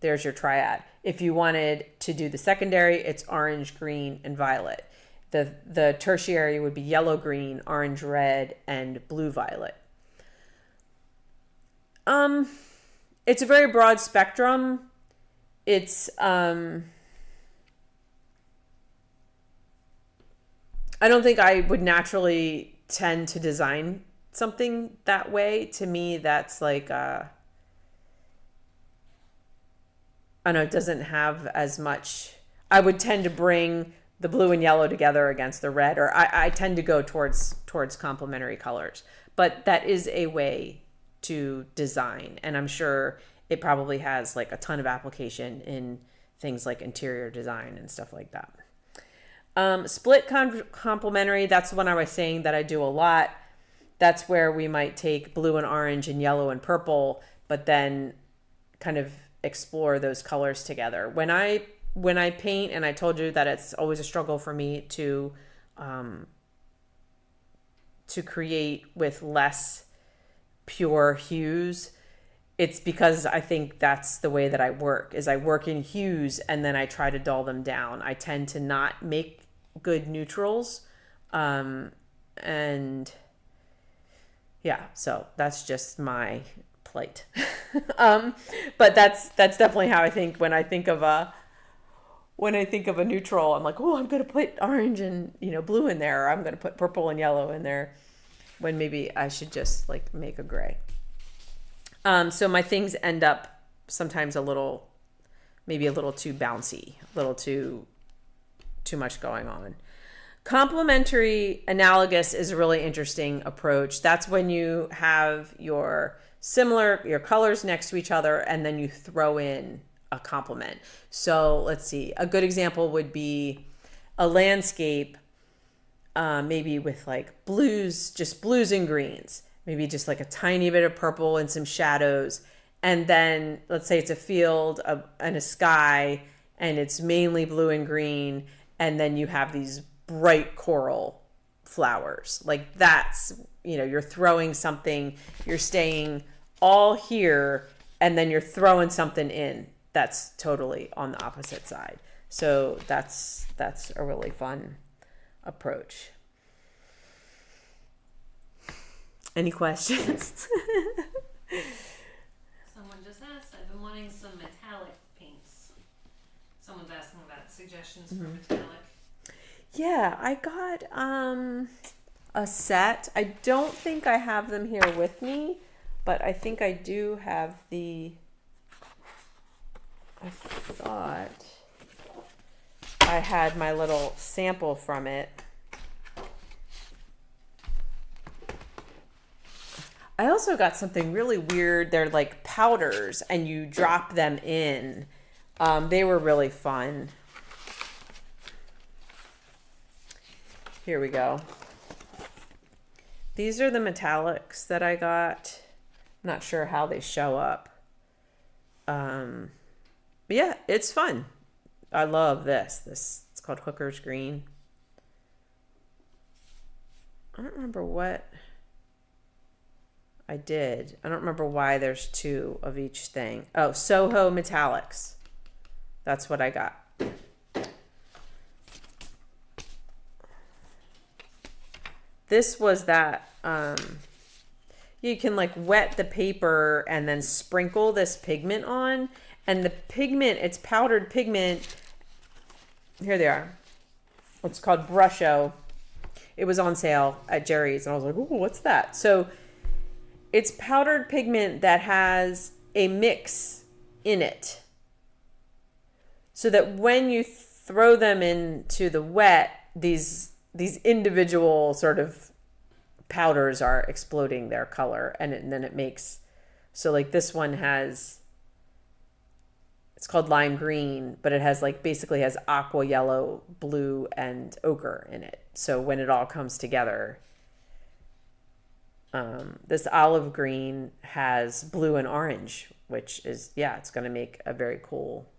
There's your triad. If you wanted to do the secondary, it's orange, green, and violet. The tertiary would be yellow, green, orange, red, and blue, violet. It's a very broad spectrum. It's I don't think I would naturally tend to design something that way. To me, that's like I don't know, it doesn't have as much. I would tend to bring the blue and yellow together against the red, or I tend to go towards complementary colors. But that is a way to design, and I'm sure it probably has like a ton of application in things like interior design and stuff like that. Split complementary, that's the one I was saying that I do a lot. That's where we might take blue and orange and yellow and purple, but then kind of explore those colors together. When I paint, and I told you that it's always a struggle for me to create with less pure hues, it's because I think that's the way that I work, is I work in hues and then I try to dull them down. I tend to not make good neutrals. And yeah, so that's just my plight. But that's definitely how I think when I think of a neutral. I'm like, oh, I'm going to put orange and blue in there, or I'm going to put purple and yellow in there, when maybe I should just like make a gray. So my things end up sometimes maybe a little too bouncy, a little too too much going on. Complementary analogous is a really interesting approach. That's when you have your colors next to each other and then you throw in a complement. So let's see, a good example would be a landscape, maybe with like blues, just blues and greens, maybe just like a tiny bit of purple and some shadows. And then let's say it's a field and a sky and it's mainly blue and green. And then you have these bright coral flowers. Like that's, you're throwing something, you're staying all here and then you're throwing something in that's totally on the opposite side. So that's a really fun approach. Any questions? Someone just asked, I've been wanting some metallic paints. Someone's asking about suggestions for metallic. Yeah, I got a set. I don't think I have them here with me, but I think I do have I thought I had my little sample from it. I also got something really weird. They're like powders and you drop them in. They were really fun. Here we go. These are the metallics that I got. I'm not sure how they show up. But yeah, it's fun. I love this. It's called Hooker's Green. I don't remember what I did. I don't remember why there's two of each thing. Oh, Soho Metallics. That's what I got. This was that, you can like wet the paper and then sprinkle this pigment on. And the pigment, it's powdered pigment. Here they are. It's called Brusho. It was on sale at Jerry's. And I was like, ooh, what's that? So it's powdered pigment that has a mix in it. So that when you throw them into the wet, these individual sort of powders are exploding their color. And then it makes, so like this one has, it's called lime green, but it has like basically has aqua yellow, blue, and ochre in it. So when it all comes together, this olive green has blue and orange, which is, it's going to make a very cool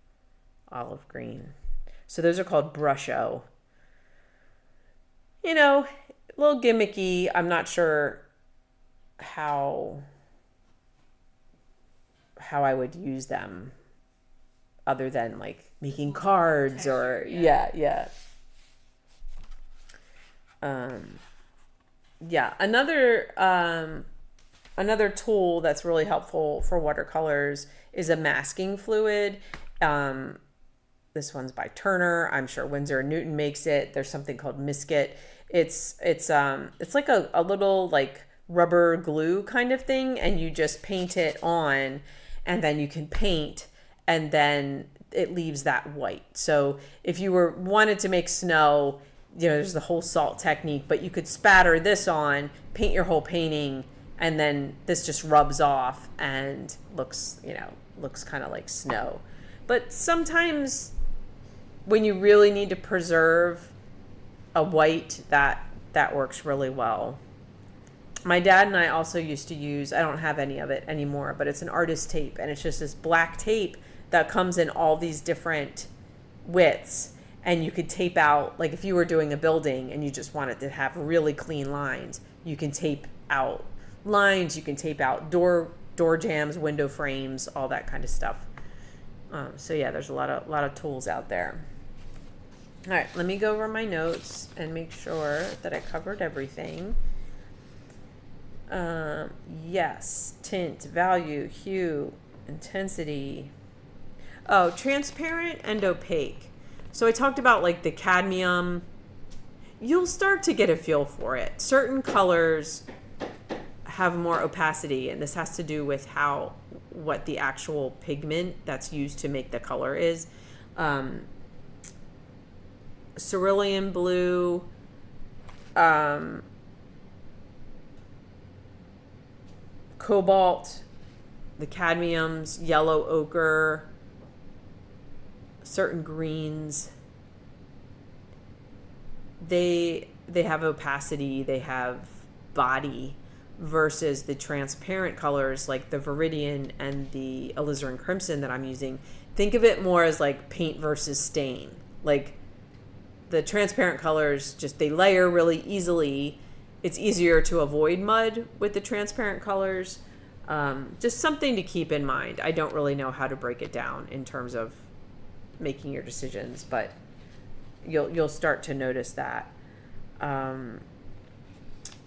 olive green. So those are called Brusho. A little gimmicky. I'm not sure how I would use them other than like making cards or another tool that's really helpful for watercolors is a masking fluid. This one's by Turner. I'm sure Winsor & Newton makes it. There's something called Misket. It's like a little like rubber glue kind of thing, and you just paint it on, and then you can paint, and then it leaves that white. So if you wanted to make snow, there's the whole salt technique, but you could spatter this on, paint your whole painting, and then this just rubs off and looks kind of like snow. But sometimes when you really need to preserve a white, that works really well. My dad and I also used to use, I don't have any of it anymore, but it's an artist tape, and it's just this black tape that comes in all these different widths, and you could tape out, like if you were doing a building and you just wanted to have really clean lines, you can tape out lines, you can tape out door jambs, window frames, all that kind of stuff. So yeah, there's a lot of tools out there. All right, let me go over my notes and make sure that I covered everything. Yes, tint, value, hue, intensity. Oh, transparent and opaque. So I talked about like the cadmium. You'll start to get a feel for it. Certain colors have more opacity, and this has to do with what the actual pigment that's used to make the color is. cerulean blue, cobalt, the cadmiums, yellow ochre, certain greens. They have opacity, they have body, versus the transparent colors like the Viridian and the alizarin crimson that I'm using. Think of it more as like paint versus stain. Like the transparent colors, just they layer really easily. It's easier to avoid mud with the transparent colors. Just something to keep in mind. I don't really know how to break it down in terms of making your decisions, but you'll start to notice that.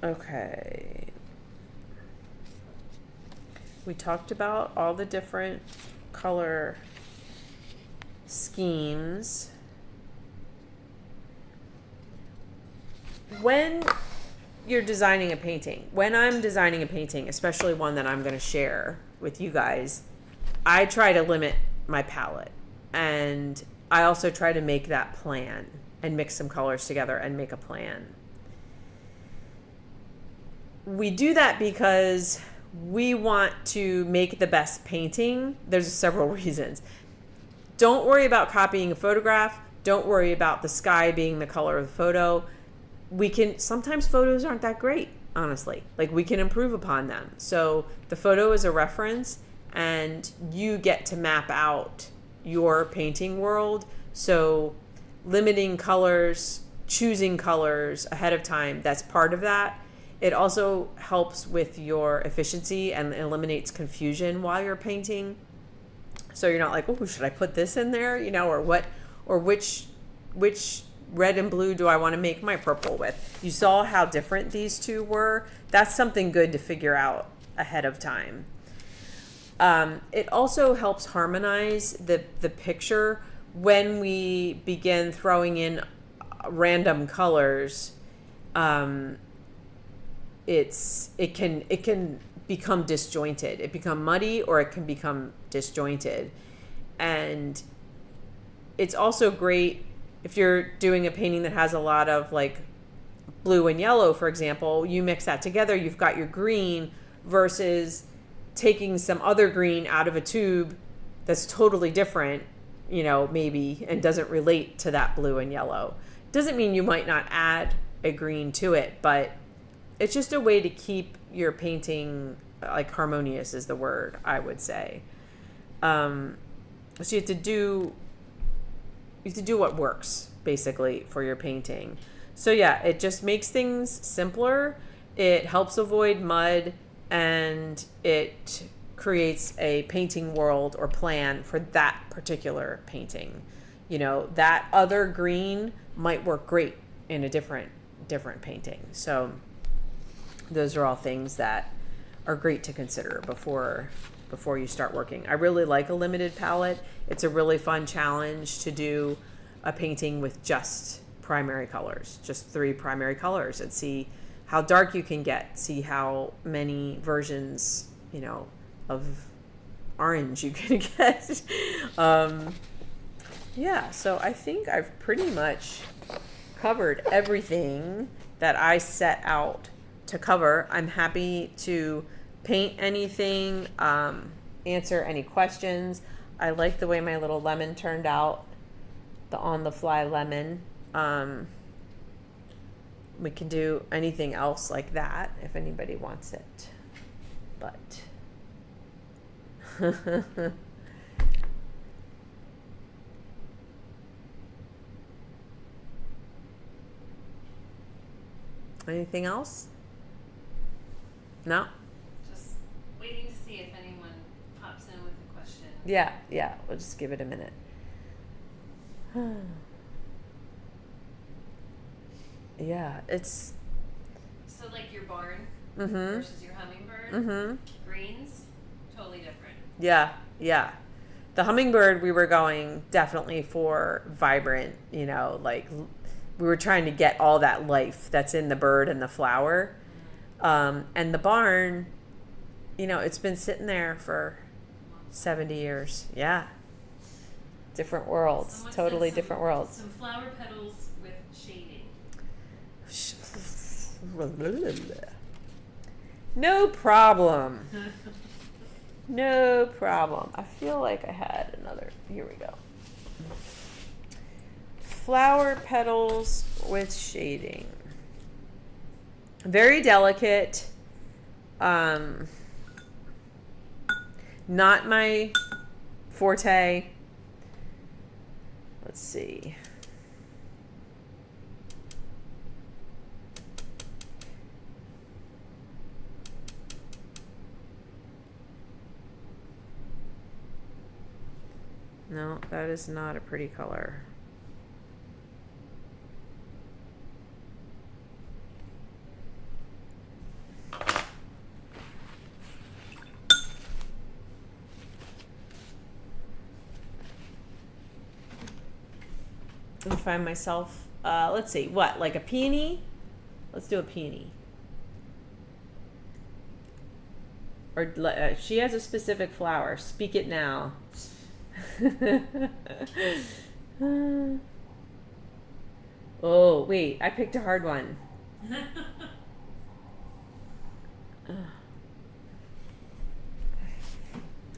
Okay. We talked about all the different color schemes. When you're designing a painting, when I'm designing a painting, especially one that I'm going to share with you guys, I try to limit my palette, and I also try to make that plan and mix some colors together and make a plan. We do that because we want to make the best painting. There's several reasons. Don't worry about copying a photograph. Don't worry about the sky being the color of the photo. Sometimes photos aren't that great, honestly. Like, we can improve upon them. So the photo is a reference, and you get to map out your painting world. So limiting colors, choosing colors ahead of time, that's part of that. It also helps with your efficiency and eliminates confusion while you're painting. So you're not like, oh, should I put this in there? Or which red and blue do I want to make my purple with? You saw how different these two were. That's something good to figure out ahead of time. It also helps harmonize the picture when we begin throwing in random colors. It can become disjointed. It become muddy, or it can become disjointed. And it's also great if you're doing a painting that has a lot of like blue and yellow, for example. You mix that together, you've got your green, versus taking some other green out of a tube that's totally different, maybe, and doesn't relate to that blue and yellow. Doesn't mean you might not add a green to it, but it's just a way to keep your painting like harmonious is the word, I would say. So you have to do what works basically for your painting. So yeah, it just makes things simpler. It helps avoid mud, and it creates a painting world or plan for that particular painting. That other green might work great in a different painting. So those are all things that are great to consider before you start working. I really like a limited palette. It's a really fun challenge to do a painting with just primary colors, just 3 primary colors, and see how dark you can get, see how many versions, of orange you can get. Yeah, so I think I've pretty much covered everything that I set out to cover. I'm happy to paint anything, answer any questions. I like the way my little lemon turned out, the on-the-fly lemon. We can do anything else like that if anybody wants it. But anything else? No? Just waiting to see if anyone pops in with a question. Yeah, we'll just give it a minute. Yeah, it's... So like your barn Mm-hmm. versus your hummingbird, Mm-hmm. greens, totally different. Yeah. The hummingbird, we were going definitely for vibrant, like we were trying to get all that life that's in the bird and the flower. And the barn, it's been sitting there for 70 years. Yeah. Different worlds. Someone Totally said different worlds. Some flower petals with shading. No problem. No problem. I feel like I had another. Here we go. Flower petals with shading. Very delicate. Not my forte. Let's see. No, that is not a pretty color. I find myself, let's see, what, like a peony? Let's do a peony. Or she has a specific flower. Speak it now. Oh, wait, I picked a hard one.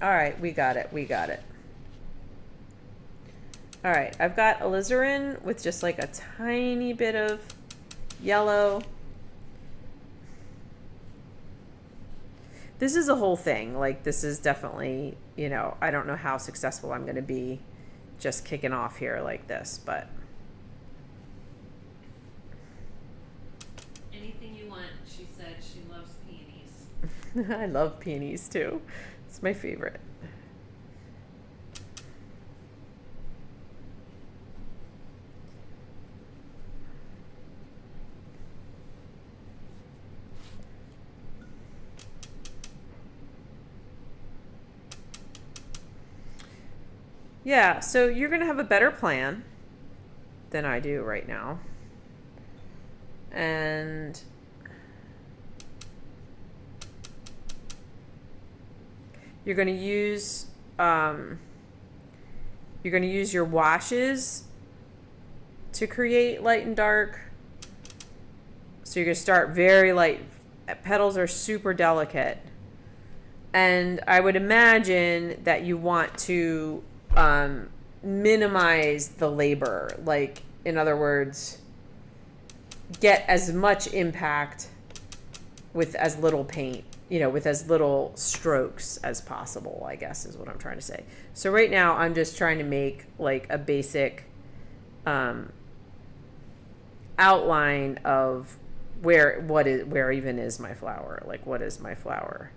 All right, we got it. We got it. All right, I've got alizarin with just like a tiny bit of yellow. This is a whole thing. Like, this is definitely, you know, I don't know how successful I'm going to be just kicking off here like this, but. Anything you want, she said. She loves peonies. I love peonies too. It's my favorite. Yeah, so you're going to have a better plan than I do right now. And you're going to use your washes to create light and dark. So you're going to start very light. Petals are super delicate. And I would imagine that you want to minimize the labor. Like, in other words, get as much impact with as little paint, you know, with as little strokes as possible, I guess is what I'm trying to say. So right now I'm just trying to make like a basic outline of where even is my flower? Like, what is my flower?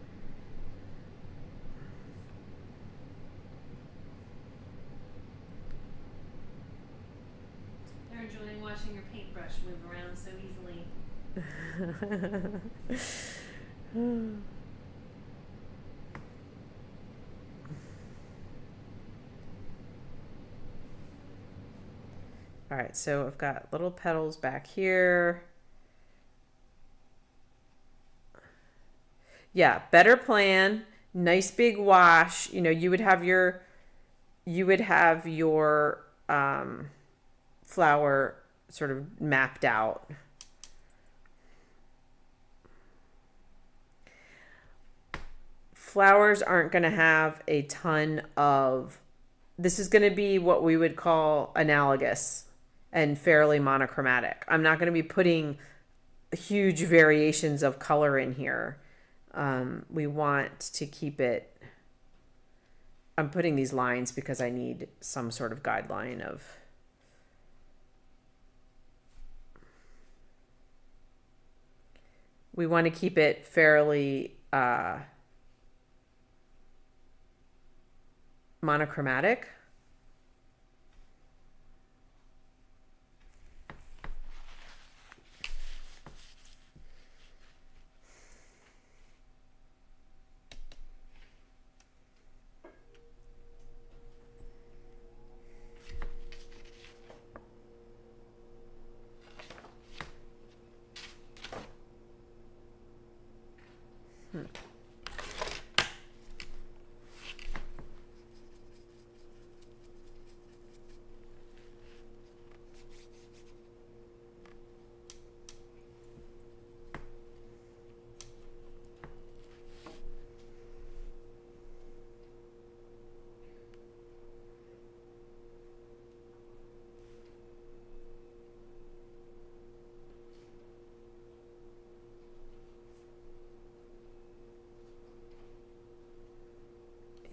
They're enjoying watching your paintbrush move around so easily. All right, so I've got little petals back here. Yeah, better plan. Nice big wash. You know, you would have your flower sort of mapped out. Flowers aren't going to have a ton of, this is going to be what we would call analogous and fairly monochromatic. I'm not going to be putting huge variations of color in here. We want to keep it, I'm putting these lines because I need some sort of guideline of, we want to keep it fairly monochromatic.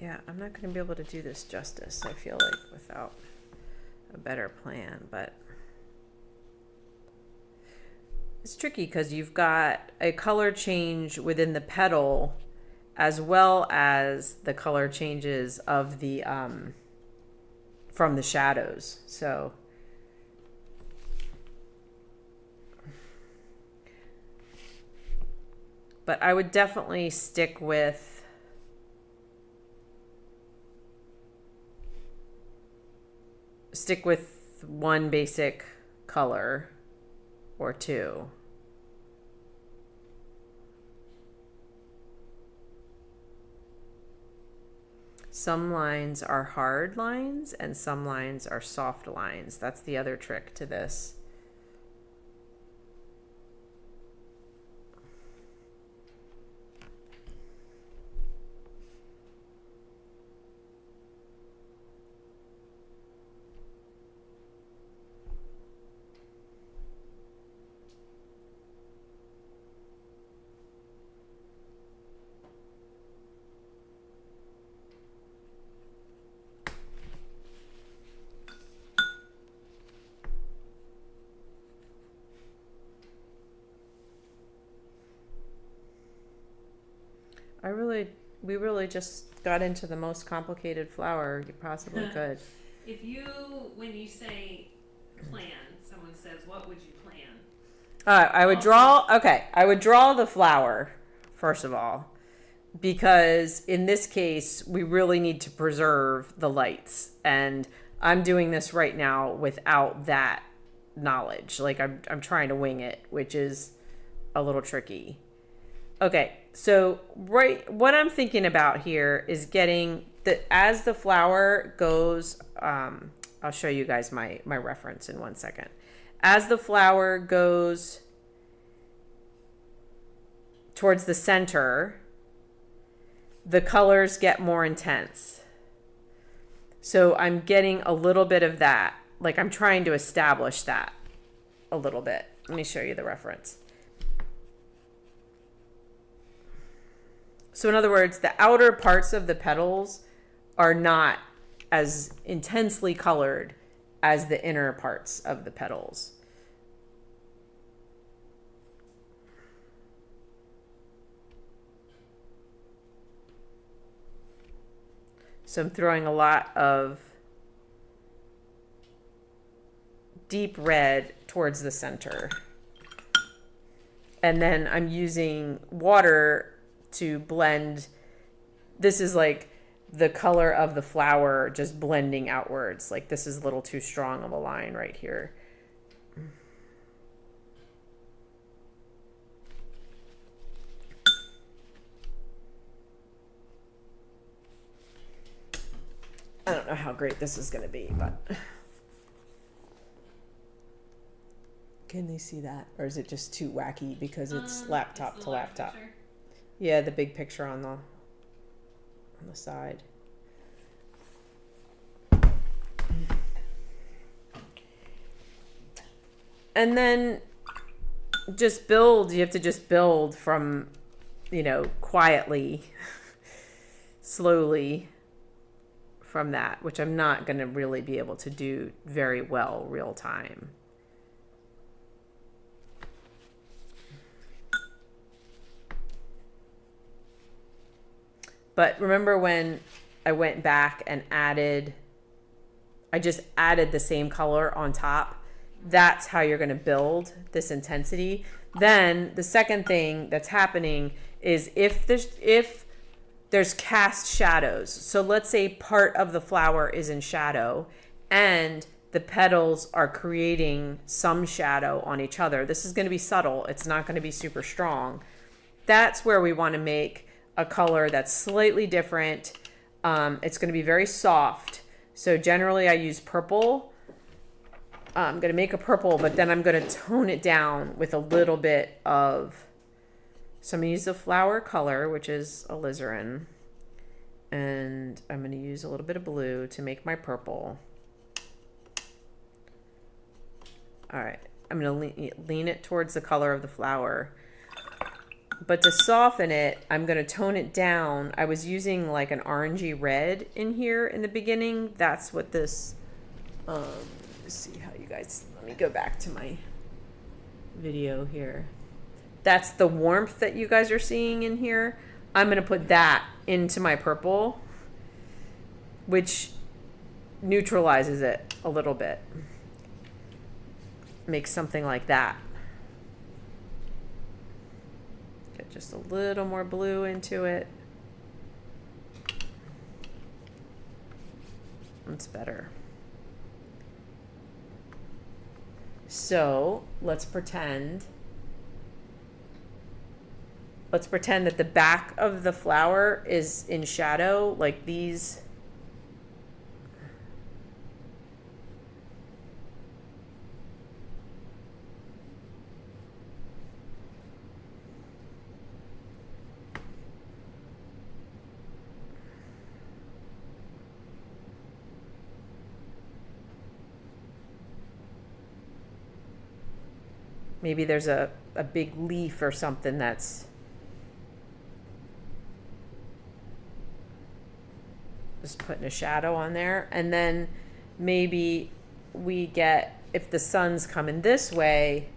Yeah, I'm not going to be able to do this justice, I feel like, without a better plan, but it's tricky because you've got a color change within the petal as well as the color changes of the from the shadows. So but I would definitely stick with one basic color or two. Some lines are hard lines and some lines are soft lines. That's the other trick to this. We really just got into the most complicated flower you possibly could. If you, when you say plan, someone says, what would you plan? I would draw the flower, first of all, because in this case, we really need to preserve the lights. And I'm doing this right now without that knowledge. Like I'm trying to wing it, which is a little tricky. Okay, so what I'm thinking about here is getting as the flower goes, I'll show you guys my reference in 1 second. As the flower goes towards the center, the colors get more intense. So I'm getting a little bit of that. Like I'm trying to establish that a little bit. Let me show you the reference. So in other words, the outer parts of the petals are not as intensely colored as the inner parts of the petals. So I'm throwing a lot of deep red towards the center. And then I'm using water to blend. This is like the color of the flower just blending outwards. Like this is a little too strong of a line right here. I don't know how great this is going to be, but can they see that? Or is it just too wacky because it's laptop to laptop? Picture. Yeah, the big picture on the side. And then just build. You have to just build from, quietly, slowly from that, which I'm not going to really be able to do very well real time. But remember when I went back and I just added the same color on top? That's how you're going to build this intensity. Then the second thing that's happening is if there's cast shadows. So let's say part of the flower is in shadow and the petals are creating some shadow on each other. This is going to be subtle. It's not going to be super strong. That's where we want to make a color that's slightly different. It's going to be very soft. So generally I use purple. I'm going to make a purple, but then I'm going to tone it down with a little bit of, so I'm going to use the flower color, which is alizarin. And I'm going to use a little bit of blue to make my purple. All right. I'm going to lean it towards the color of the flower. But to soften it, I'm going to tone it down. I was using like an orangey red in here in the beginning. That's what this, let's see how you guys, let me go back to my video here. That's the warmth that you guys are seeing in here. I'm going to put that into my purple, which neutralizes it a little bit. Makes something like that. Get just a little more blue into it. That's better. So let's pretend that the back of the flower is in shadow, like these. Maybe there's a big leaf or something that's just putting a shadow on there. And then maybe we get, if the sun's coming this way,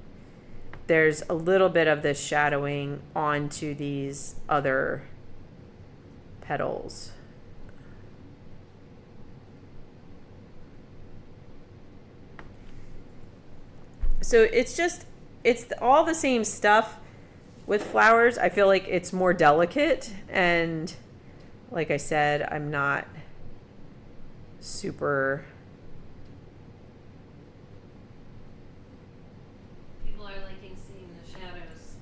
there's a little bit of this shadowing onto these other petals. So it's all the same stuff with flowers. I feel like it's more delicate, and like I said, I'm not super. People are liking seeing the shadows.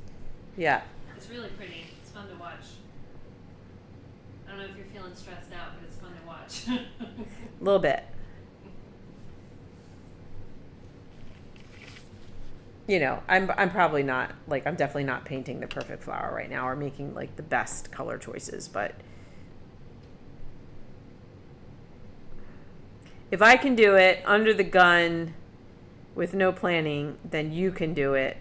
Yeah. It's really pretty. It's fun to watch. I don't know if you're feeling stressed out, but it's fun to watch. A little bit. You know, I'm probably not, like, I'm definitely not painting the perfect flower right now or making like the best color choices, but if I can do it under the gun with no planning, then you can do it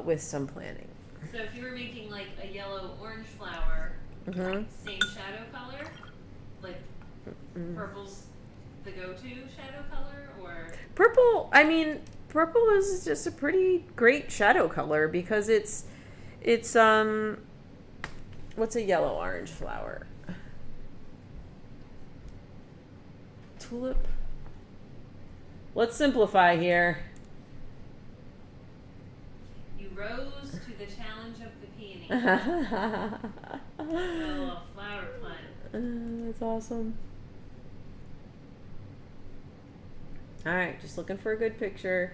with some planning. So if you were making like a yellow orange flower, Mm-hmm. same shadow color, like purple's the go-to shadow color, or Purple, I mean, purple is just a pretty great shadow color because it's what's a yellow orange flower? Tulip. Let's simplify here. you rose to the challenge of the peony. A little flower pun. That's awesome. All right, just looking for a good picture.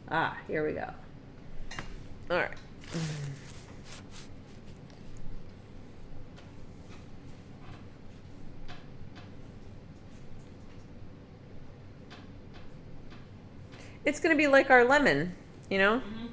Ah, here we go. All right. It's going to be like our lemon, you know? Mm-hmm.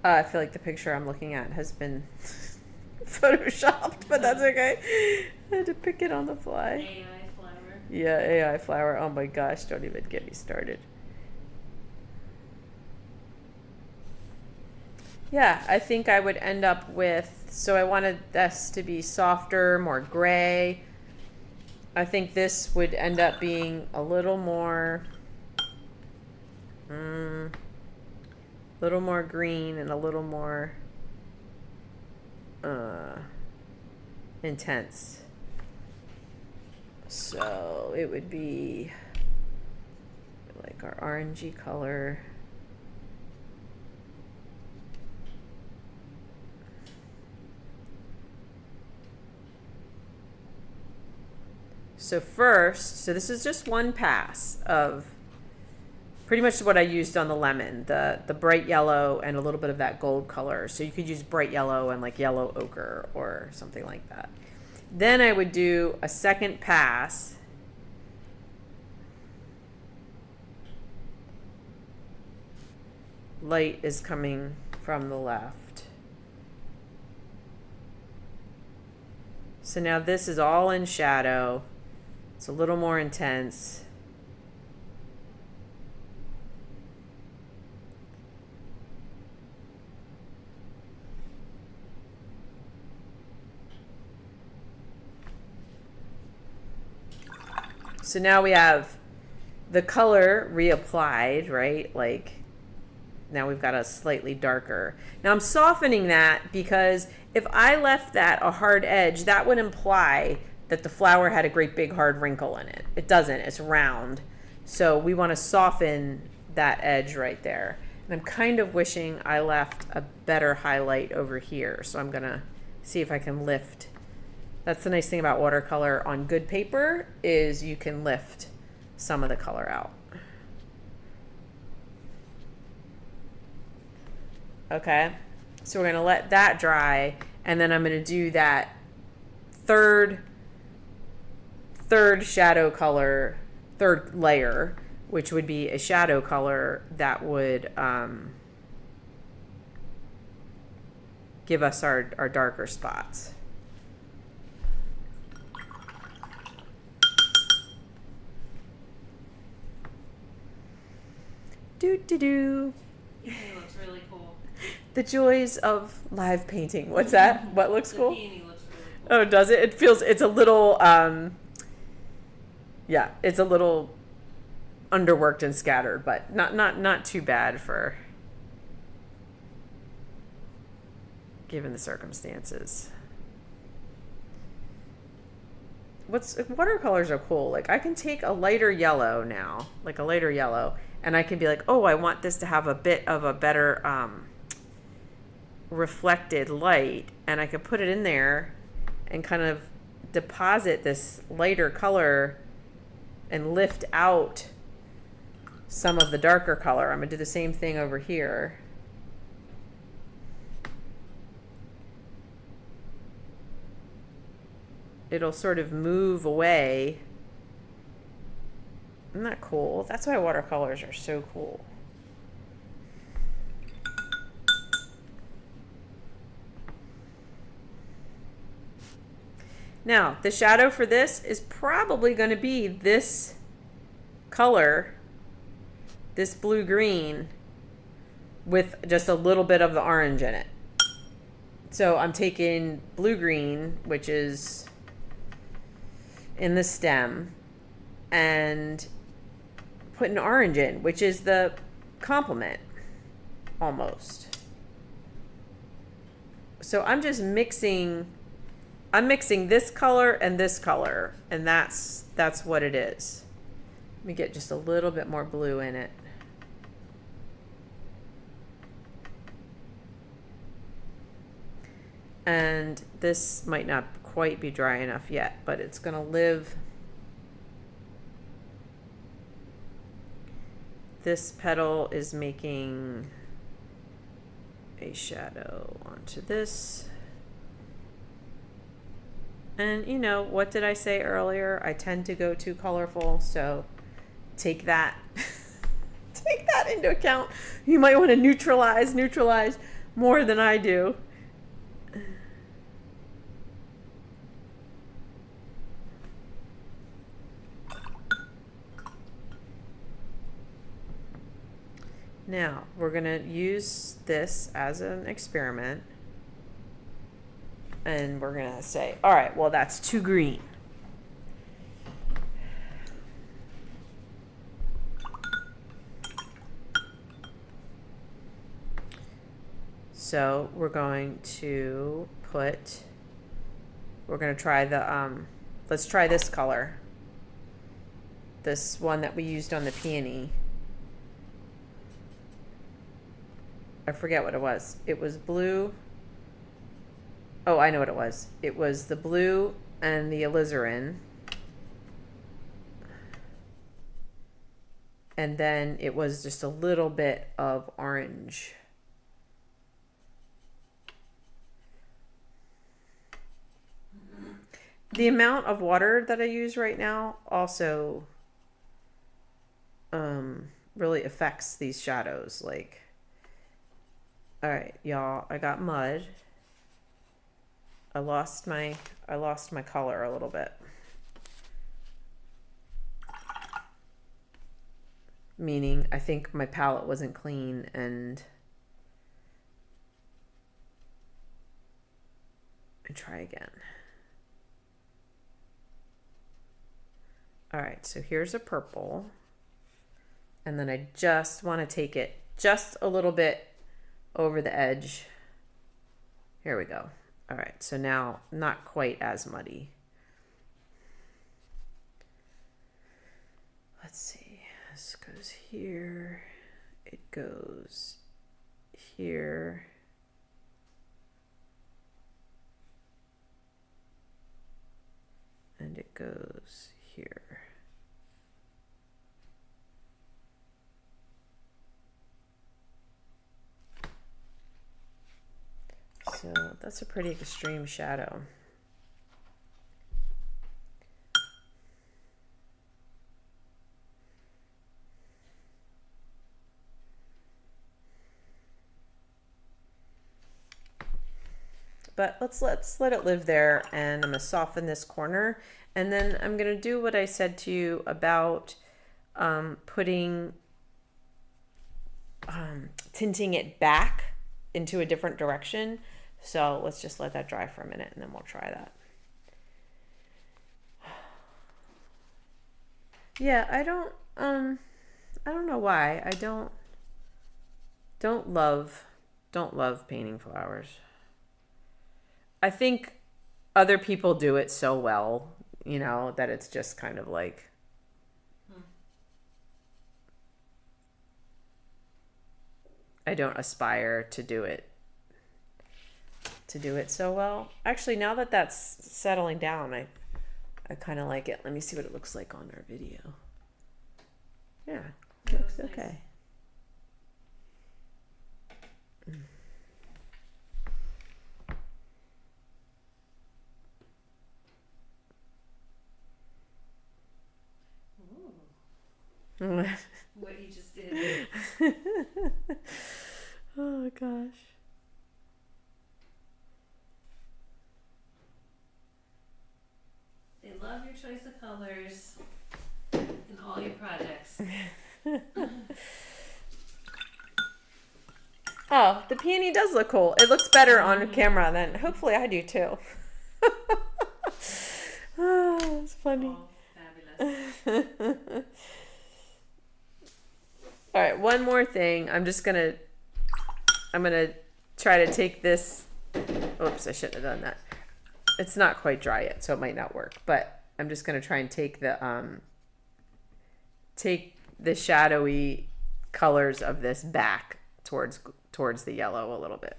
I feel like the picture I'm looking at has been photoshopped, but that's okay. I had to pick it on the fly. AI flower. Yeah, AI flower. Oh my gosh, don't even get me started. Yeah, I think I would end up with, so I wanted this to be softer, more gray. I think this would end up being a little more, green and a little more intense. So it would be like our orangey color. So first, so this is just one pass of pretty much what I used on the lemon, the bright yellow and a little bit of that gold color. So you could use bright yellow and like yellow ochre or something like that. Then I would do a second pass. Light is coming from the left. So now this is all in shadow. It's a little more intense. So now we have the color reapplied, right? Like now we've got a slightly darker. Now I'm softening that because if I left that a hard edge, that would imply that the flower had a great big hard wrinkle in it. It doesn't, it's round. So we want to soften that edge right there. And I'm kind of wishing I left a better highlight over here. So I'm gonna see if I can lift. That's the nice thing about watercolor on good paper is you can lift some of the color out. Okay, so we're gonna let that dry, and then I'm gonna do that third shadow color, third layer, which would be a shadow color that would give us our darker spots. Do. It looks really cool. The joys of live painting. What's that? What looks cool? The peony looks really cool. Oh, does it? It's a little, yeah, it's a little underworked and scattered, but not too bad for given the circumstances. Watercolors are cool. Like I can take a lighter yellow now, like a lighter yellow, and I can be like, oh, I want this to have a bit of a better reflected light, and I could put it in there and kind of deposit this lighter color and lift out some of the darker color. I'm gonna do the same thing over here. It'll sort of move away. Isn't that cool? That's why watercolors are so cool. Now, the shadow for this is probably going to be this color, this blue-green, with just a little bit of the orange in it. So I'm taking blue-green, which is in the stem, and putting orange in, which is the complement, almost. So I'm just mixing... I'm mixing this color, and that's what it is. Let me get just a little bit more blue in it. And this might not quite be dry enough yet, but it's gonna live. This petal is making a shadow onto this. And you know, what did I say earlier? I tend to go too colorful, so take that take that into account. You might want to neutralize more than I do. Now, we're going to use this as an experiment. And we're going to say, all right, well, that's too green. So we're going to try the, let's try this color. This one that we used on the peony. I forget what it was. It was blue. Oh, I know what it was. It was the blue and the alizarin. And then it was just a little bit of orange. The amount of water that I use right now also really affects these shadows. Like, all right, y'all, I got mud. I lost my color a little bit. Meaning, I think my palette wasn't clean and try again. All right, so here's a purple. And then I just want to take it just a little bit over the edge. Here we go. All right, so now not quite as muddy. Let's see, this goes here, it goes here. And it goes here. So that's a pretty extreme shadow. But let's let it live there, and I'm gonna soften this corner, and then I'm gonna do what I said to you about tinting it back into a different direction. So let's just let that dry for a minute, and then we'll try that. Yeah, I don't know why. I don't love painting flowers. I think other people do it so well, you know, that it's just kind of like, I don't aspire to do it so well. Actually, now that that's settling down, I kind of like it. Let me see what it looks like on our video. Yeah, it looks okay. What you just did. Oh gosh. They love your choice of colors in all your projects. Oh, the peony does look cool. It looks better on camera than hopefully I do too. Oh, it's funny. Oh, fabulous. All right, one more thing. I'm gonna try to take this. Oops, I shouldn't have done that. It's not quite dry yet, so it might not work. But I'm just gonna try and take the shadowy colors of this back towards the yellow a little bit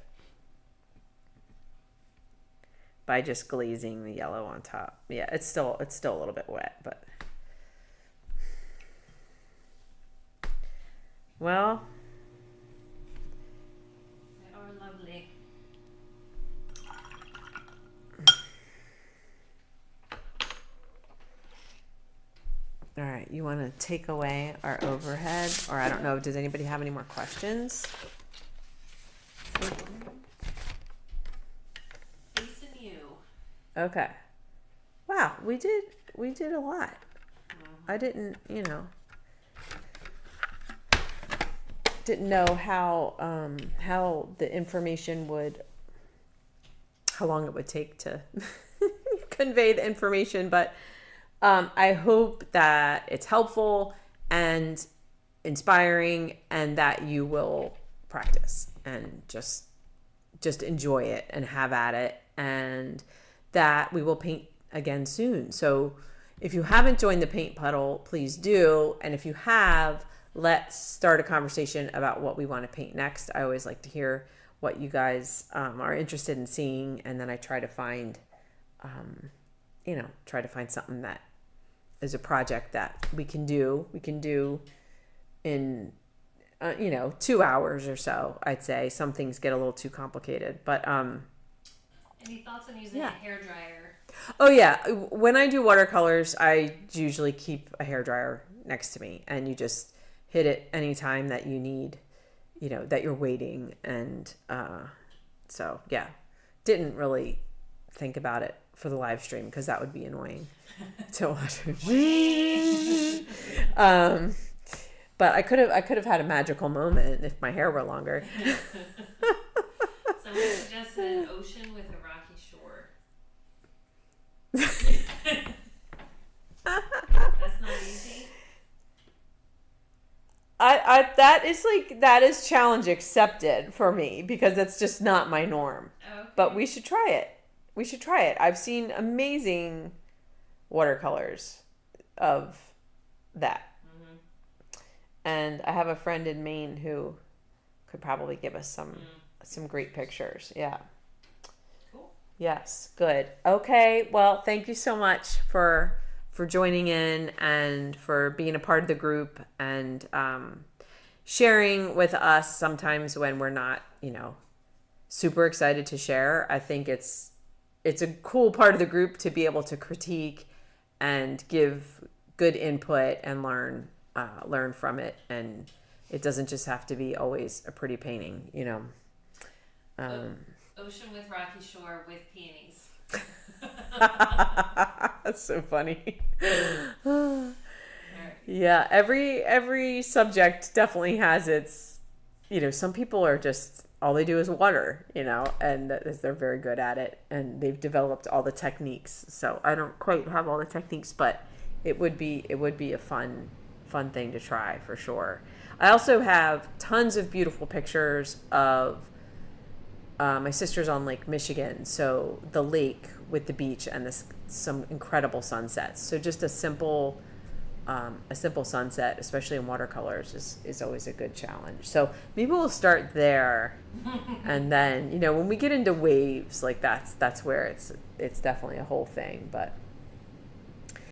by just glazing the yellow on top. Yeah, it's still a little bit wet, but. Well, They are lovely. all right, you want to take away our overhead, or I don't know, does anybody have any more questions? Lisa and you. Okay. Wow, we did a lot. I didn't know how the information how long it would take to convey the information, but I hope that it's helpful and inspiring, and that you will practice and just enjoy it and have at it, and that we will paint again soon. So if you haven't joined the paint puddle, please do, and if you have, let's start a conversation about what we want to paint next. I always like to hear what you guys are interested in seeing, and then I try to find something that is a project that we can do in 2 hours or so. I'd say some things get a little too complicated, but any thoughts on using a hairdryer? Oh yeah, when I do watercolors, I usually keep a hairdryer next to me, and you just hit it anytime that you need, that you're waiting. And so yeah, didn't really think about it for the live stream because that would be annoying to watch. But I could have had a magical moment if my hair were longer. Someone suggested an ocean with a rocky shore. That's not easy. That is challenge accepted for me because that's just not my norm. Okay. But we should try it. I've seen amazing watercolors of that. Mm-hmm. And I have a friend in Maine who could probably give us some great pictures. Yeah. Cool. Yes. Good. Okay. Well, thank you so much for joining in and for being a part of the group and sharing with us sometimes when we're not, super excited to share. I think it's a cool part of the group to be able to critique and give good input and learn from it. And it doesn't just have to be always a pretty painting, Ocean with rocky shore with peonies. That's so funny. Yeah, every subject definitely has its, some people are just, all they do is water, and they're very good at it, and they've developed all the techniques. So I don't quite have all the techniques, but it would be a fun thing to try for sure. I also have tons of beautiful pictures of my sister's on Lake Michigan, so the lake with the beach and some incredible sunsets. So just a simple sunset, especially in watercolors, is always a good challenge. So maybe we'll start there, and then when we get into waves, like that's where it's definitely a whole thing. But